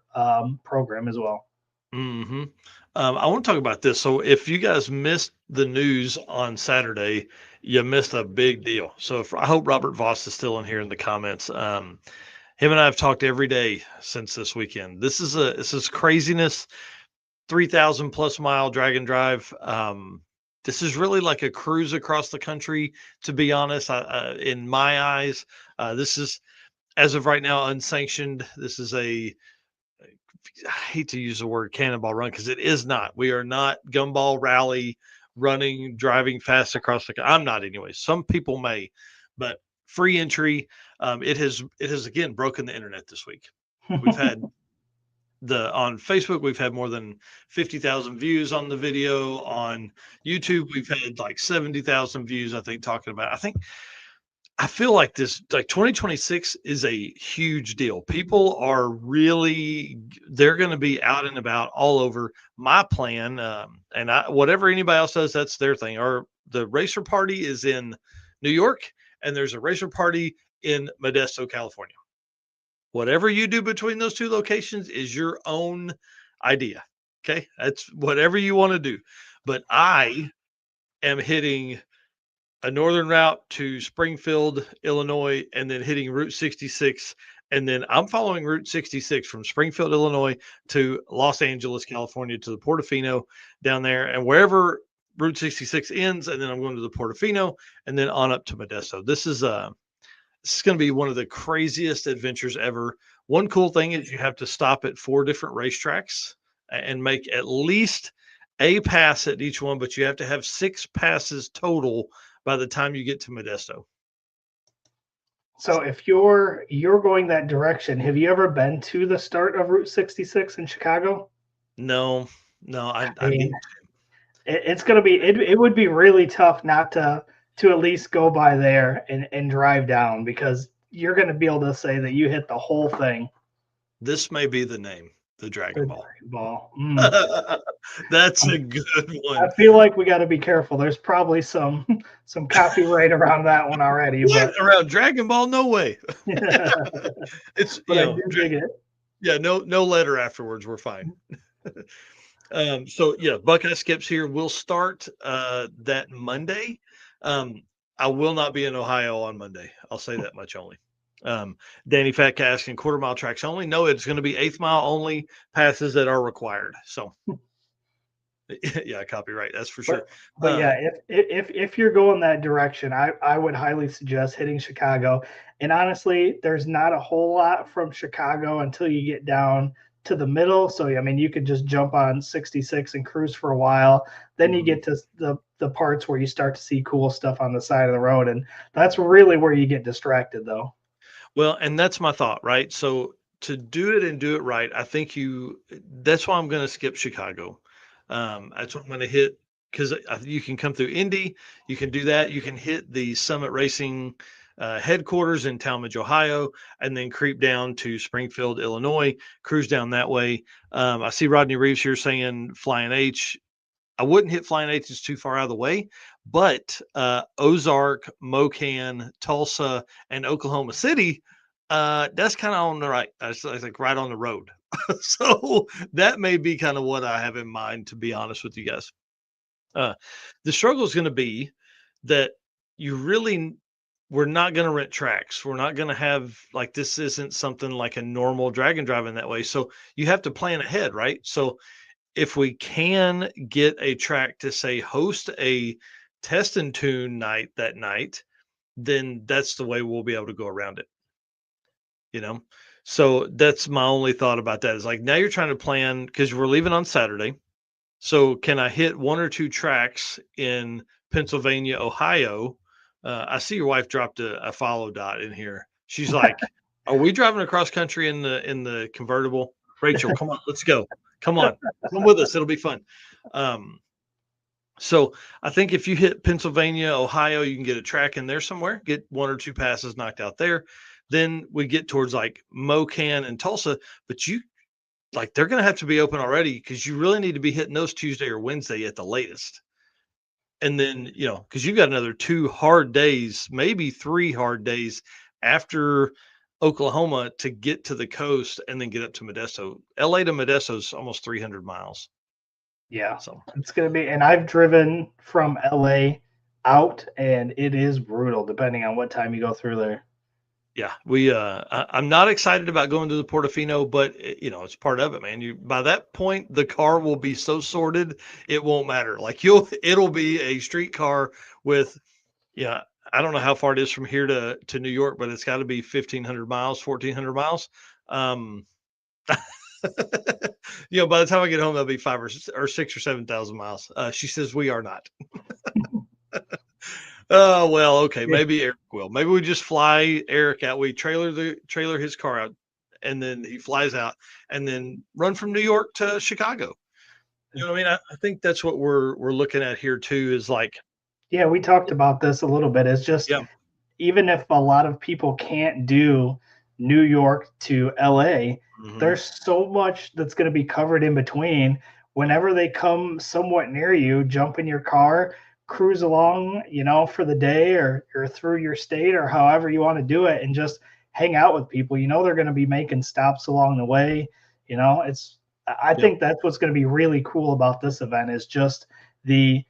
program as well. I want to talk about this. So if you guys missed the news on Saturday, you missed a big deal. So I hope Robert Voss is still in here in the comments. Him and I have talked every day since this weekend. This is craziness. 3,000 plus mile drag and drive. This is really like a cruise across the country, to be honest. In my eyes, this is, as of right now, unsanctioned. This is I hate to use the word cannonball run because it is not. We are not gumball rally running, driving fast across the. I'm not anyway. Some people may, but free entry. It has again broken the internet this week. We've had on Facebook, we've had more than 50,000 views on the video. On YouTube, we've had like 70,000 views. I think talking about. I feel like 2026 is a huge deal. People are they're going to be out and about all over. My plan, and whatever anybody else does, that's their thing. Or the racer party is in New York, and there's a racer party in Modesto, California. Whatever you do between those two locations is your own idea. Okay, that's whatever you want to do. But I am hitting a northern route to Springfield, Illinois, and then hitting Route 66 And then I'm following Route 66 from Springfield, Illinois to Los Angeles, California to the Portofino down there, and wherever Route 66 ends, and then I'm going to the Portofino and then on up to Modesto. This is going to be one of the craziest adventures ever. One cool thing is you have to stop at 4 different racetracks and make at least a pass at each one, but you have to have 6 passes total by the time you get to Modesto. So if you're going that direction, have you ever been to the start of Route 66 in Chicago? No, no, I I mean, need. it's going to be it would be really tough not to at least go by there and drive down, because you're going to be able to say that you hit the whole thing. This may be the name, the Dragon The Ball. Dragon Ball. That's a good I one. feel like we got to be careful. There's probably some copyright around that one already, What but around Dragon Ball? No way. It's but I do dig it. yeah, no letter afterwards. We're fine. So yeah, Buckeye Skips here. We'll start that Monday. I will not be in Ohio on Monday. I'll say that much only. Danny Fatka asking quarter mile tracks only. No, it's going to be 1/8 mile only passes that are required. So yeah, copyright. That's for sure. But yeah, if you're going that direction, I would highly suggest hitting Chicago. And honestly, there's not a whole lot from Chicago until you get down to the middle. So I mean, you could just jump on 66 and cruise for a while. Then you get to the parts where you start to see cool stuff on the side of the road, and that's really where you get distracted, though. Well, and that's my thought, right? So to do it and do it right, I think that's why I'm going to skip Chicago. That's what I'm going to hit, because you can come through Indy, you can do that. You can hit the Summit Racing headquarters in Talmadge, Ohio, and then creep down to Springfield, Illinois, cruise down that way. I see Rodney Reeves here saying Flying H. I wouldn't hit Flying H, it's too far out of the way, but Ozark, Mocan, Tulsa, and Oklahoma City, that's kind of on the right. That's like right on the road. So that may be kind of what I have in mind, to be honest with you guys. The struggle is going to be that we're not going to rent tracks. We're not going to have, like, this isn't something like a normal drag and drive in that way. So you have to plan ahead, right? So if we can get a track to say host a test and tune night that night, then that's the way we'll be able to go around it. You know, so that's my only thought about that, is like, now you're trying to plan because we're leaving on Saturday. So can I hit 1 or 2 tracks in Pennsylvania, Ohio? I see your wife dropped a follow dot in here. She's like, "Are we driving across country in the convertible?" Rachel, come on, let's go. Come on, come with us. It'll be fun. So I think if you hit Pennsylvania, Ohio, you can get a track in there somewhere, get 1 or 2 passes knocked out there. Then we get towards like Mocan and Tulsa, but they're going to have to be open already, because you really need to be hitting those Tuesday or Wednesday at the latest. And then, because you've got another 2 hard days, maybe 3 hard days after Oklahoma to get to the coast and then get up to Modesto. LA to Modesto is almost 300 miles. Yeah, So it's going to be, and I've driven from LA out, and it is brutal depending on what time you go through there. yeah, I'm not excited about going to the Portofino, but it's part of it, man. By that point, the car will be so sorted, it won't matter. Like it'll be a street car with, yeah, I don't know how far it is from here to New York, but it's got to be 1,500 miles, 1,400 miles. By the time I get home, that'll be 6 or 7,000 miles. She says we are not. Oh, well, okay. Maybe Eric will. Maybe we just fly Eric out. We trailer his car out, and then he flies out, and then run from New York to Chicago. You know what I mean? I think that's what we're looking at here too. Is like, yeah, we talked about this a little bit. It's just, yeah, even if a lot of people can't do New York to LA, there's so much that's going to be covered in between. Whenever they come somewhat near you, jump in your car, cruise along, for the day, or through your state, or however you want to do it, and just hang out with people. They're going to be making stops along the way. I think that's what's going to be really cool about this event, is just the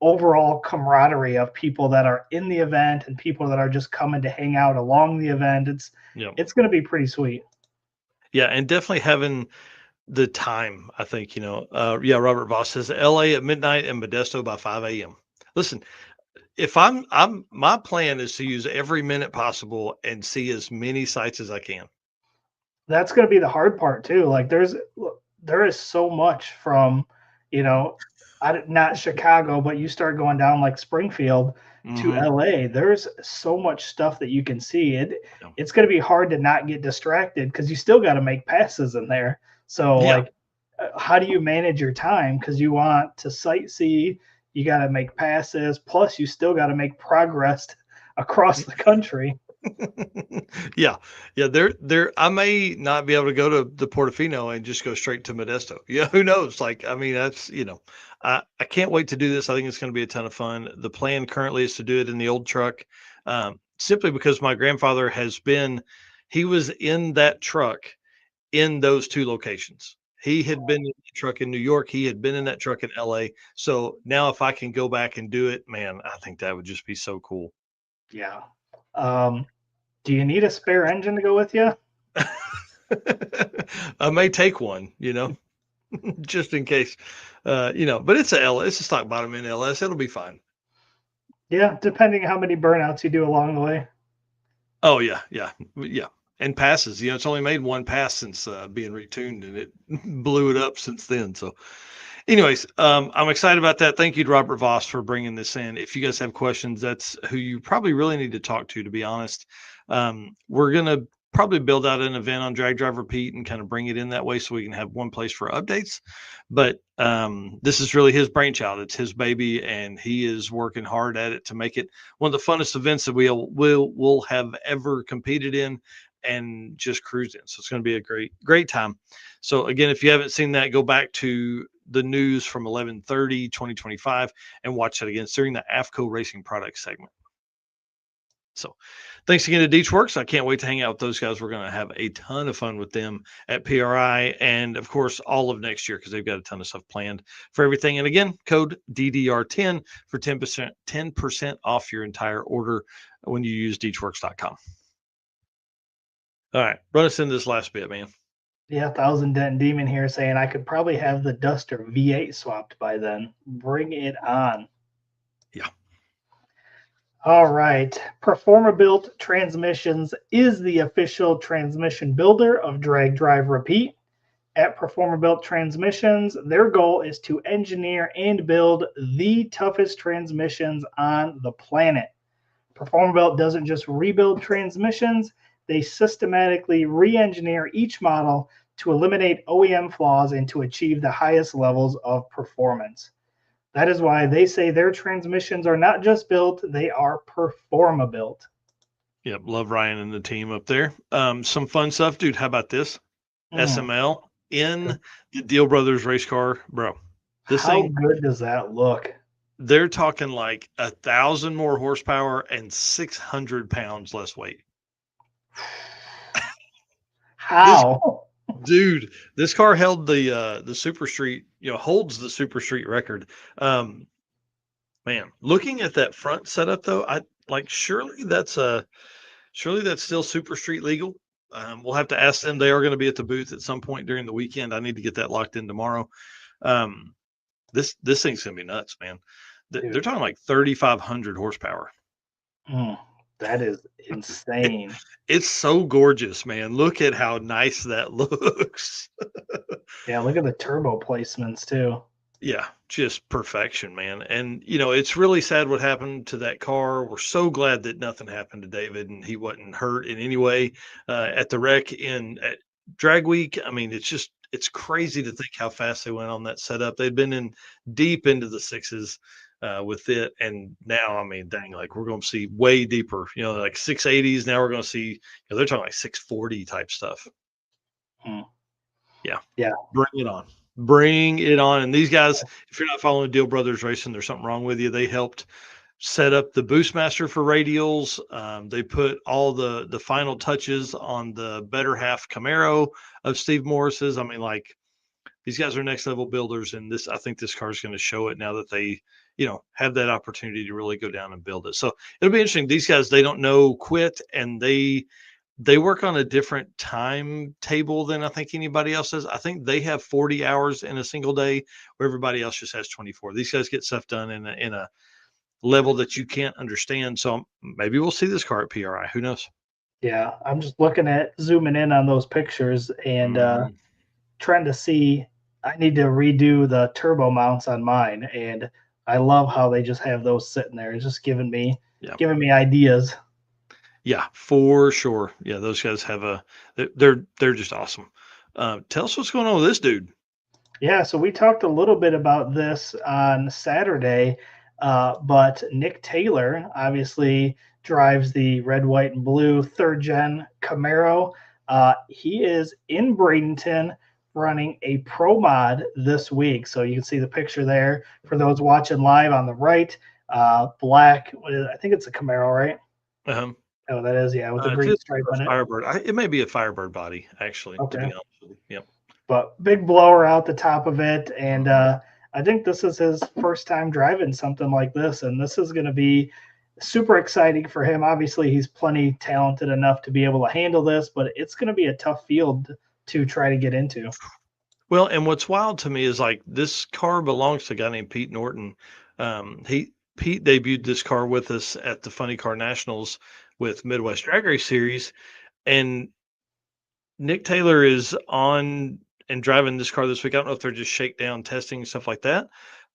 overall camaraderie of people that are in the event and people that are just coming to hang out along the event. Yep. It's going to be pretty sweet. Yeah, and definitely having the time, I think, yeah, Robert Voss says LA at midnight and Modesto by 5 a.m. Listen, if my plan is to use every minute possible and see as many sites as I can. That's going to be the hard part too. Like there is so much from, you know, not Chicago, but you start going down like Springfield to Hmm. LA. There's so much stuff that you can see. Yeah. It's going to be hard to not get distracted because you still got to make passes in there. So Yeah. like, how do you manage your time? Because you want to sightsee, you got to make passes. Plus, you still got to make progress across the country. Yeah. Yeah. There, I may not be able to go to the Portofino and just go straight to Modesto. Yeah. Who knows? Like, I mean, that's, I can't wait to do this. I think it's going to be a ton of fun. The plan currently is to do it in the old truck, simply because my grandfather he was in that truck in those two locations. He had been in the truck in New York. He had been in that truck in LA. So now if I can go back and do it, man, I think that would just be so cool. Yeah. Um, do you need a spare engine to go with you? I may take one, just in case, but it's a stock bottom in LS. It'll be fine. Yeah, depending how many burnouts you do along the way. Oh yeah, yeah, yeah. And passes, it's only made one pass since being retuned, and it blew it up since then. So, anyways, I'm excited about that. Thank you to Robert Voss for bringing this in. If you guys have questions, that's who you probably really need to talk to be honest. We're going to probably build out an event on Drag Driver Pete and kind of bring it in that way so we can have one place for updates. But this is really his brainchild. It's his baby, and he is working hard at it to make it one of the funnest events that we'll have ever competed in and just cruised in. So it's going to be a great time. So again, if you haven't seen that, go back to the news from 11/30/2025 and watch that again. It's during the AFCO Racing Products segment. So thanks again to Deechworks. I can't wait to hang out with those guys. We're going to have a ton of fun with them at PRI and, of course, all of next year because they've got a ton of stuff planned for everything. And again, code DDR10 for 10% off your entire order when you use Deechworks.com. All right, run us in this last bit, man. Yeah, Thousand Dent Demon here saying I could probably have the Duster V8 swapped by then. Bring it on. Yeah. All right. Performa-Built Transmissions is the official transmission builder of Drag Drive Repeat. At Performa-Built Transmissions, their goal is to engineer and build the toughest transmissions on the planet. Performa-Built doesn't just rebuild transmissions, they systematically re-engineer each model to eliminate OEM flaws and to achieve the highest levels of performance. That is why they say their transmissions are not just built, they are Performa-Built. Yep. Love Ryan and the team up there. Some fun stuff, dude. How about this? SML in the Deal Brothers race car, bro. This How thing, good does that look? they're talking like 1,000 more horsepower and 600 pounds less weight. This How? dude, this car held the Super Street, holds the Super Street record. Man, looking at that front setup though, I like surely that's still Super Street legal. We'll have to ask them. They are going to be at the booth at some point during the weekend. I need to get that locked in tomorrow. Um, this thing's gonna be nuts, man. They're talking like 3,500 horsepower. That is insane. It's so gorgeous, man. Look at how nice that looks. Yeah, look at the turbo placements too. Yeah, just perfection, man. And it's really sad what happened to that car. We're so glad that nothing happened to David and he wasn't hurt in any way at the wreck at Drag Week. I mean, it's crazy to think how fast they went on that setup. They'd been in deep into the sixes with it, and now, I mean, dang, like we're going to see way deeper. Like 680s. Now we're going to see. They're talking like 640 type stuff. Yeah. Yeah. Bring it on. Bring it on. And these guys, if you're not following Deal Brothers Racing, there's something wrong with you. They helped set up the Boostmaster for radials. They put all the final touches on the better half Camaro of Steve Morris's. I mean, like these guys are next level builders, and I think this car is going to show it now that they, have that opportunity to really go down and build it. So it'll be interesting. These guys, they don't know quit, and they work on a different timetable than I think anybody else does. I think they have 40 hours in a single day, where everybody else just has 24. These guys get stuff done in a level that you can't understand. So maybe we'll see this car at PRI. Who knows? Yeah, I'm just looking at zooming in on those pictures and Mhm. trying to see. I need to redo the turbo mounts on mine, and I love how they just have those sitting there. It's just Yeah. giving me ideas. Yeah, for sure. Yeah, those guys have they're just awesome. Tell us what's going on with this dude. Yeah, so we talked a little bit about this on Saturday, but Nick Taylor obviously drives the red, white, and blue third gen Camaro. He is in Bradenton running a pro mod this week. So you can see the picture there for those watching live on the right. Black, I think it's a Camaro, right? Um, Oh, that is, yeah, with the it's green just stripe a on it. Firebird. It may be a Firebird body, actually, to Okay. be honest with you. Yep. But big blower out the top of it. And Mhm. I think this is his first time driving something like this. And this is going to be super exciting for him. Obviously, he's plenty talented enough to be able to handle this, but it's going to be a tough field to try to get into. Well, and what's wild to me is like this car belongs to a guy named Pete Norton. Pete debuted this car with us at the Funny Car Nationals with Midwest Drag Race Series, and Nick Taylor is on and driving this car this week. I don't know if they're just shakedown testing stuff like that,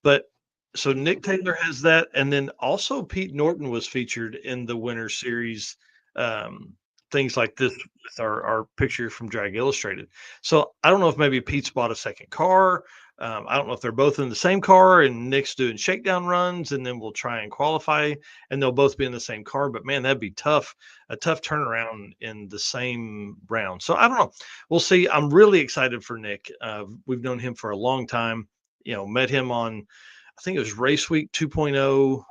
but so Nick Taylor has that, and then also Pete Norton was featured in the Winter Series, um, things like this with our picture from Drag Illustrated. So I don't know if maybe Pete's bought a second car. I don't know if they're both in the same car and Nick's doing shakedown runs, and then we'll try and qualify, and they'll both be in the same car. But man, that'd be tough, a tough turnaround in the same round. So I don't know. We'll see. I'm really excited for Nick. We've known him for a long time. Met him on, I think it was Race Week 2.0,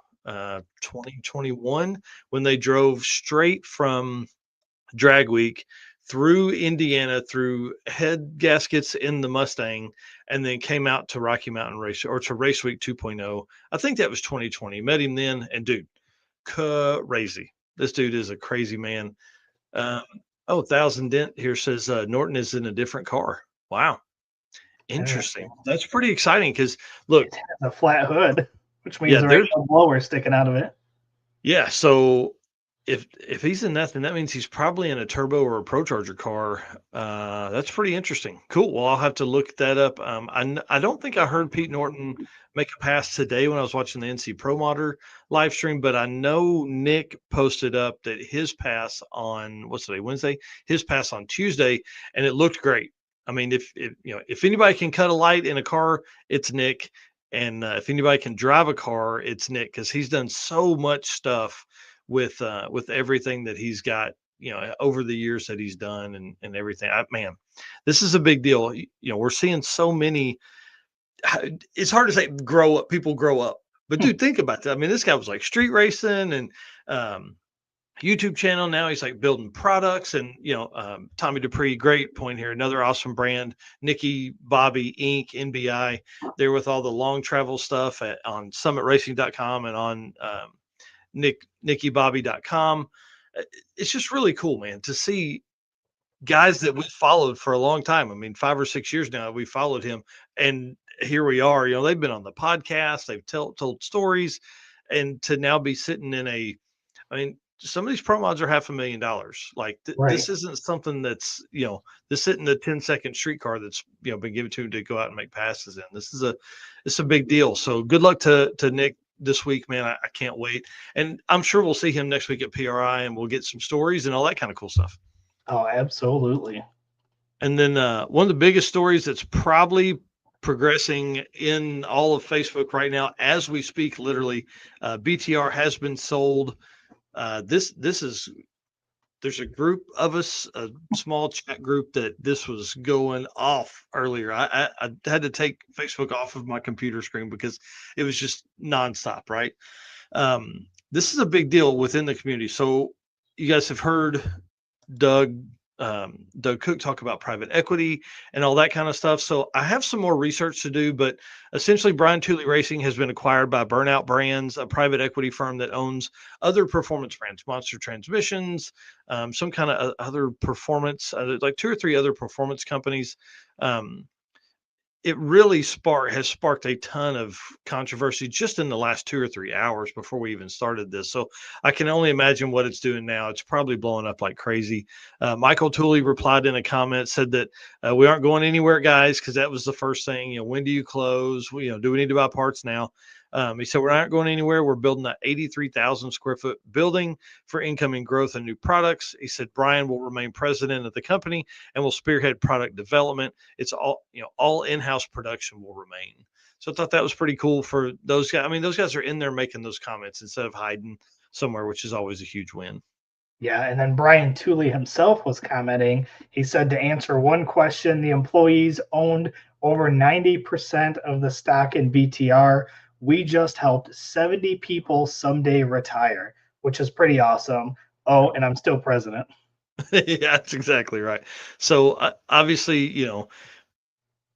2021, when they drove straight from Drag Week through Indiana, through head gaskets in the Mustang, and then came out to Rocky Mountain Race, or to Race Week 2.0. I think that was 2020. Met him then, and dude, crazy. This dude is a crazy man. Um, oh, Thousand Dent here says Norton is in a different car. Wow. Interesting. Interesting. That's pretty exciting because look, It has a flat hood, which means yeah, there ain't there's no blower sticking out of it. yeah, so if he's in that, then that means he's probably in a turbo or a pro charger car. That's pretty interesting. Cool. Well, I'll have to look that up. I don't think I heard Pete Norton make a pass today when I was watching the NC Pro Modder live stream, but I know Nick posted up that his pass on what's today, Wednesday, his pass on Tuesday, and it looked great. I mean, if anybody can cut a light in a car, it's Nick. And if anybody can drive a car, it's Nick, because he's done so much stuff with everything that he's got, over the years that he's done and everything. Man, this is a big deal. We're seeing so many. It's hard to say grow up. People grow up, but dude, think about that. I mean, this guy was like street racing and um, YouTube channel. Now he's like building products, and Tommy Dupree, great point here. Another awesome brand, Nikki Bobby Inc. NBI. They're with all the long travel stuff on SummitRacing.com and on nickybobby.com. It's just really cool, man, to see guys that we followed for a long time. I mean, 5 or 6 years now, we followed him, and here we are. They've been on the podcast, they've told stories, and to now be sitting in I mean, some of these pro mods are $500,000. Like Right. this isn't something that's this isn't a 10-second streetcar that's been given to him to go out and make passes in. It's a big deal. So good luck to Nick this week, man. I can't wait, and I'm sure we'll see him next week at PRI, and we'll get some stories and all that kind of cool stuff. Oh, absolutely. And then one of the biggest stories that's probably progressing in all of Facebook right now as we speak, literally, BTR has been sold. This is there's a group of us, a small chat group, that this was going off earlier. I had to take Facebook off of my computer screen because it was just nonstop, right? This is a big deal within the community. So you guys have heard Doug Doug Cook talk about private equity and all that kind of stuff. So I have some more research to do, but essentially, Brian Tooley Racing has been acquired by Burnout Brands, a private equity firm that owns other performance brands, Monster Transmissions, some kind of other performance, like two or three other performance companies. Um, it really has sparked a ton of controversy just in the last 2 or 3 hours before we even started this. So I can only imagine what it's doing now. It's probably blowing up like crazy. Michael Tooley replied in a comment, said that we aren't going anywhere, guys, because that was the first thing. When do you close? Do we need to buy parts now? He said, we're not going anywhere. We're building an 83,000 square foot building for incoming growth and new products. He said, Brian will remain president of the company and will spearhead product development. It's all in-house production will remain. So I thought that was pretty cool for those guys. I mean, those guys are in there making those comments instead of hiding somewhere, which is always a huge win. Yeah, and then Brian Tooley himself was commenting. He said to answer one question, the employees owned over 90% of the stock in BTR. We just helped 70 people someday retire, which is pretty awesome. Oh, and I'm still president. Yeah, that's exactly right. So obviously,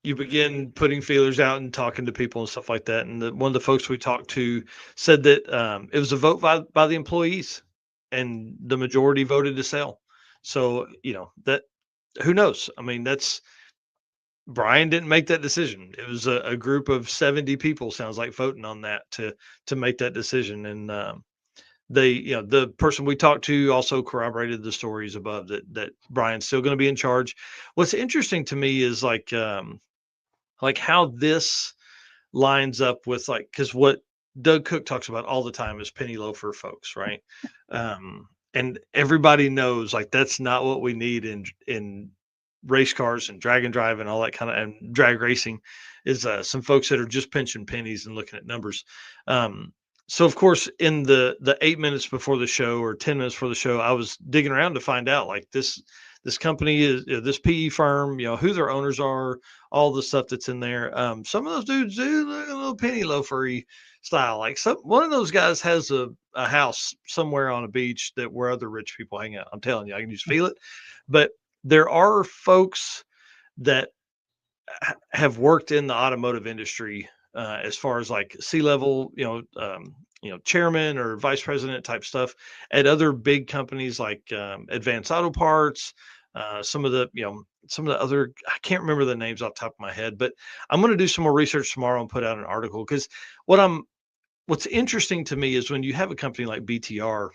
you begin putting feelers out and talking to people and stuff like that. And one of the folks we talked to said that it was a vote by the employees, and the majority voted to sell. So that, who knows? I mean, that's Brian didn't make that decision. It was a group of 70 people, sounds like, voting on that to make that decision. And the person we talked to also corroborated the stories above that Brian's still going to be in charge. What's interesting to me is like how this lines up with, like, because what Doug Cook talks about all the time is penny loafer folks, right? And everybody knows, like, that's not what we need in race cars and drag and drive and all that kind of, and drag racing is some folks that are just pinching pennies and looking at numbers. Um, so of course, in the 8 minutes before the show or 10 minutes before the show, I was digging around to find out, like, this company is, this PE firm, who their owners are, all the stuff that's in there. Some of those dudes do look a little penny loafery style. Like, one of those guys has a house somewhere on a beach that where other rich people hang out. I'm telling you, I can just feel it. But there are folks that have worked in the automotive industry, as far as like C-level, chairman or vice president type stuff at other big companies like Advanced Auto Parts. Some of the other, I can't remember the names off the top of my head, but I'm going to do some more research tomorrow and put out an article, because what's interesting to me is when you have a company like BTR,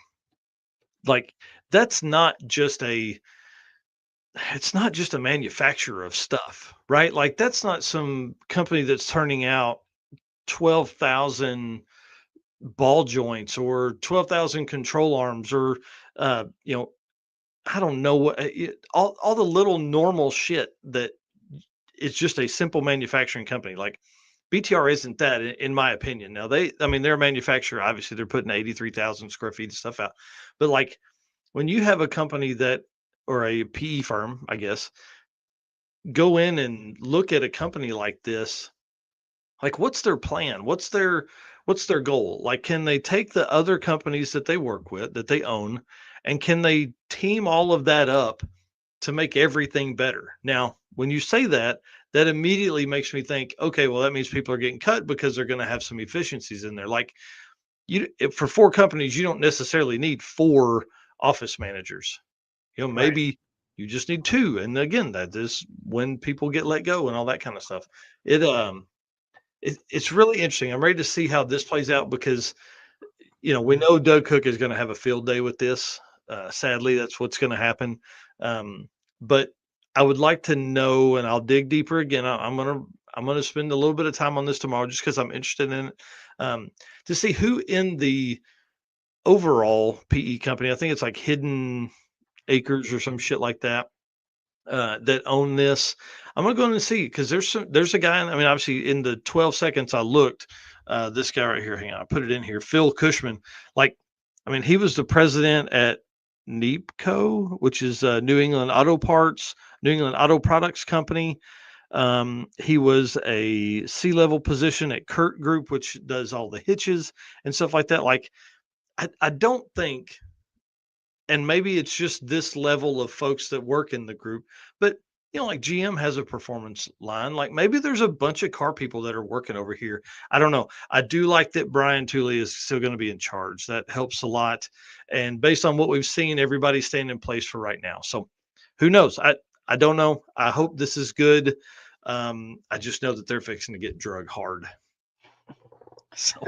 like, that's not just a it's not just a manufacturer of stuff, right? Like, that's not some company that's turning out 12,000 ball joints or 12,000 control arms or uh, you know, I don't know what all the little normal shit that it's just a simple manufacturing company. Like, BTR isn't that, in my opinion. Now I mean, they're a manufacturer. Obviously, they're putting 83,000 square feet of stuff out, but like, when you have a company that, or a PE firm, I guess, go in and look at a company like this, like, what's their plan? What's their goal? Like, can they take the other companies that they work with, that they own, and can they team all of that up to make everything better? Now, when you say that, that immediately makes me think, okay, well, that means people are getting cut because they're going to have some efficiencies in there. Like, for four companies, you don't necessarily need four office managers. Right. Maybe you just need two. And again, that is when people get let go and all that kind of stuff. It's really interesting. I'm ready to see how this plays out, because we know Doug Cook is going to have a field day with this. Sadly, that's what's going to happen. But I would like to know, and I'll dig deeper again. I'm gonna spend a little bit of time on this tomorrow, just because I'm interested in it, um, to see who in the overall PE company. I think it's like Hidden Acres or some shit like that, that own this. I'm gonna go in and see, because there's a guy. I mean, obviously, in the 12 seconds I looked, this guy right here. Hang on, I put it in here. Phil Cushman. Like, I mean, he was the president at NEPCO, which is New England Auto Parts, New England Auto Products Company. He was a C-level position at Kurt Group, which does all the hitches and stuff like that. Like, I don't think and maybe it's just this level of folks that work in the group, but like GM has a performance line. Like maybe there's a bunch of car people that are working over here. I don't know. I do like that Brian Tooley is still going to be in charge. That helps a lot. And based on what we've seen, everybody's staying in place for right now. So who knows? I don't know. I hope this is good. I just know that they're fixing to get drug hard. So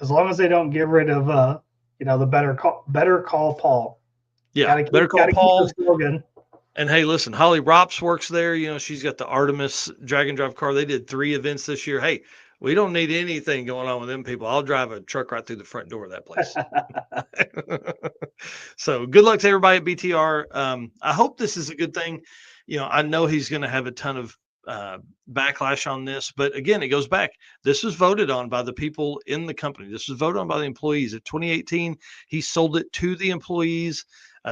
As long as they don't get rid of the better call Paul. yeah, better call Gotta keep Paul. the slogan. And hey, listen, Holly Rops works there. She's got the Artemis drag and drive car. They did 3 events this year. Hey, we don't need anything going on with them people. I'll drive a truck right through the front door of that place. So good luck to everybody at BTR. I hope this is a good thing. I know he's going to have a ton of backlash on this, but again, it goes back. This was voted on by the people in the company. This was voted on by the employees. In 2018, he sold it to the employees.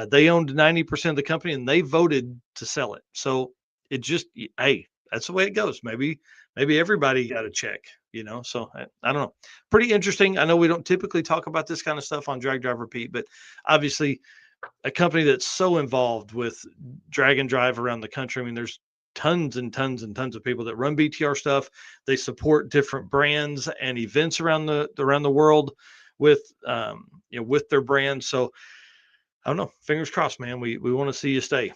They owned 90% of the company and they voted to sell it. So it just, hey, that's the way it goes. Maybe everybody got a check, so I don't know. Pretty interesting. I know we don't typically talk about this kind of stuff on Drag Drive Repeat, but obviously a company that's so involved with drag and drive around the country. I mean, there's tons and tons and tons of people that run BTR stuff. They support different brands and events around the world with with their brand. So I don't know. Fingers crossed, man. We want to see you stay.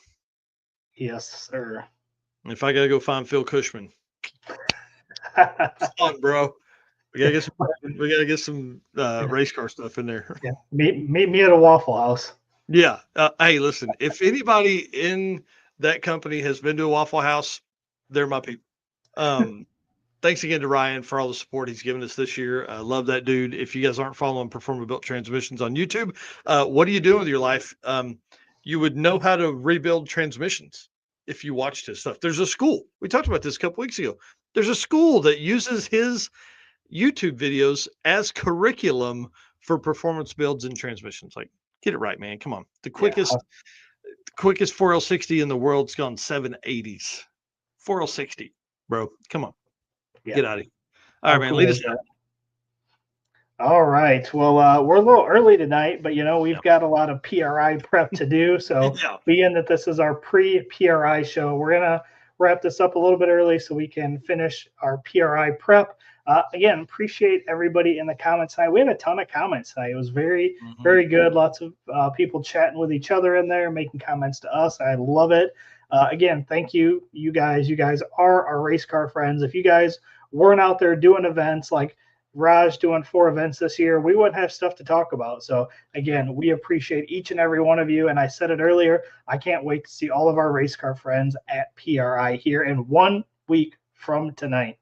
Yes, sir. If I gotta go find Phil Cushman, come on, bro. We gotta get some race car stuff in there. Yeah. Meet me at a Waffle House. Yeah. Hey, listen. If anybody in that company has been to a Waffle House, they're my people. Thanks again to Ryan for all the support he's given us this year. I love that dude. If you guys aren't following Performer Built Transmissions on YouTube, what are you doing with your life? You would know how to rebuild transmissions if you watched his stuff. There's a school. We talked about this a couple weeks ago. There's a school that uses his YouTube videos as curriculum for performance builds and transmissions. Like, get it right, man. Come on. The quickest 4L60 in the world's gone 780s. 4L60, bro. Come on. Get out of here. All right, man. Lead us out. All right. Well, we're a little early tonight, but we've got a lot of PRI prep to do. So being that this is our pre-PRI show, we're gonna wrap this up a little bit early so we can finish our PRI prep. Again, appreciate everybody in the comments tonight. We had a ton of comments tonight. It was very, very good. Lots of people chatting with each other in there, making comments to us. I love it. Again, thank you, you guys. You guys are our race car friends. If you guys weren't out there doing events like Raj doing 4 events this year, we wouldn't have stuff to talk about. So again, we appreciate each and every one of you. And I said it earlier, I can't wait to see all of our race car friends at PRI here in 1 week from tonight.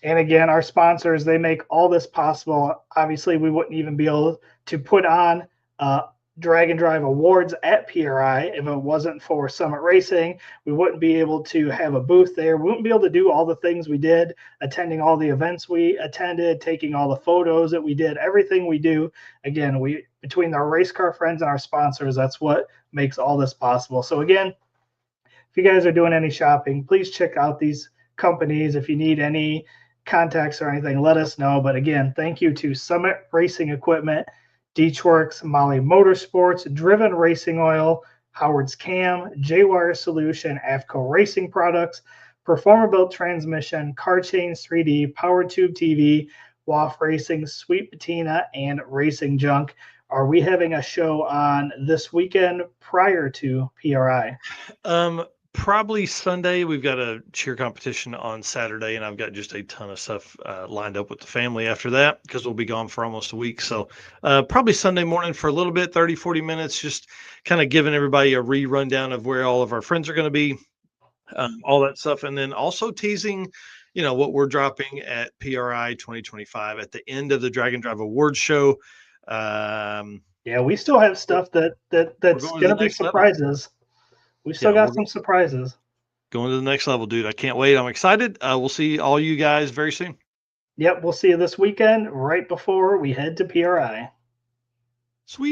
And again, our sponsors, they make all this possible. Obviously, we wouldn't even be able to put on Drag and Drive Awards at PRI if it wasn't for Summit Racing. We wouldn't be able to have a booth there. We wouldn't be able to do all the things we did, attending all the events we attended, taking all the photos that we did, everything we do. Again, between our race car friends and our sponsors, that's what makes all this possible. So again, if you guys are doing any shopping, please check out these companies. If you need any contacts or anything, let us know. But again, thank you to Summit Racing Equipment, Deechworks, Molly Motorsports, Driven Racing Oil, Howard's Cam, J-Wire Solution, AFCO Racing Products, Performer Built Transmission, Car Chains 3D, Power Tube TV, WAF Racing, Sweet Patina, and Racing Junk. Are we having a show on this weekend prior to PRI? Probably Sunday. We've got a cheer competition on Saturday, and I've got just a ton of stuff lined up with the family after that because we'll be gone for almost a week. So probably Sunday morning for a little bit, 30, 40 minutes, just kind of giving everybody a rundown of where all of our friends are going to be, all that stuff. And then also teasing, what we're dropping at PRI 2025 at the end of the Drag and Drive Awards show. Yeah, we still have stuff that's going to be surprises. We still got some surprises. Going to the next level, dude. I can't wait. I'm excited. We'll see all you guys very soon. Yep, we'll see you this weekend right before we head to PRI. Sweet.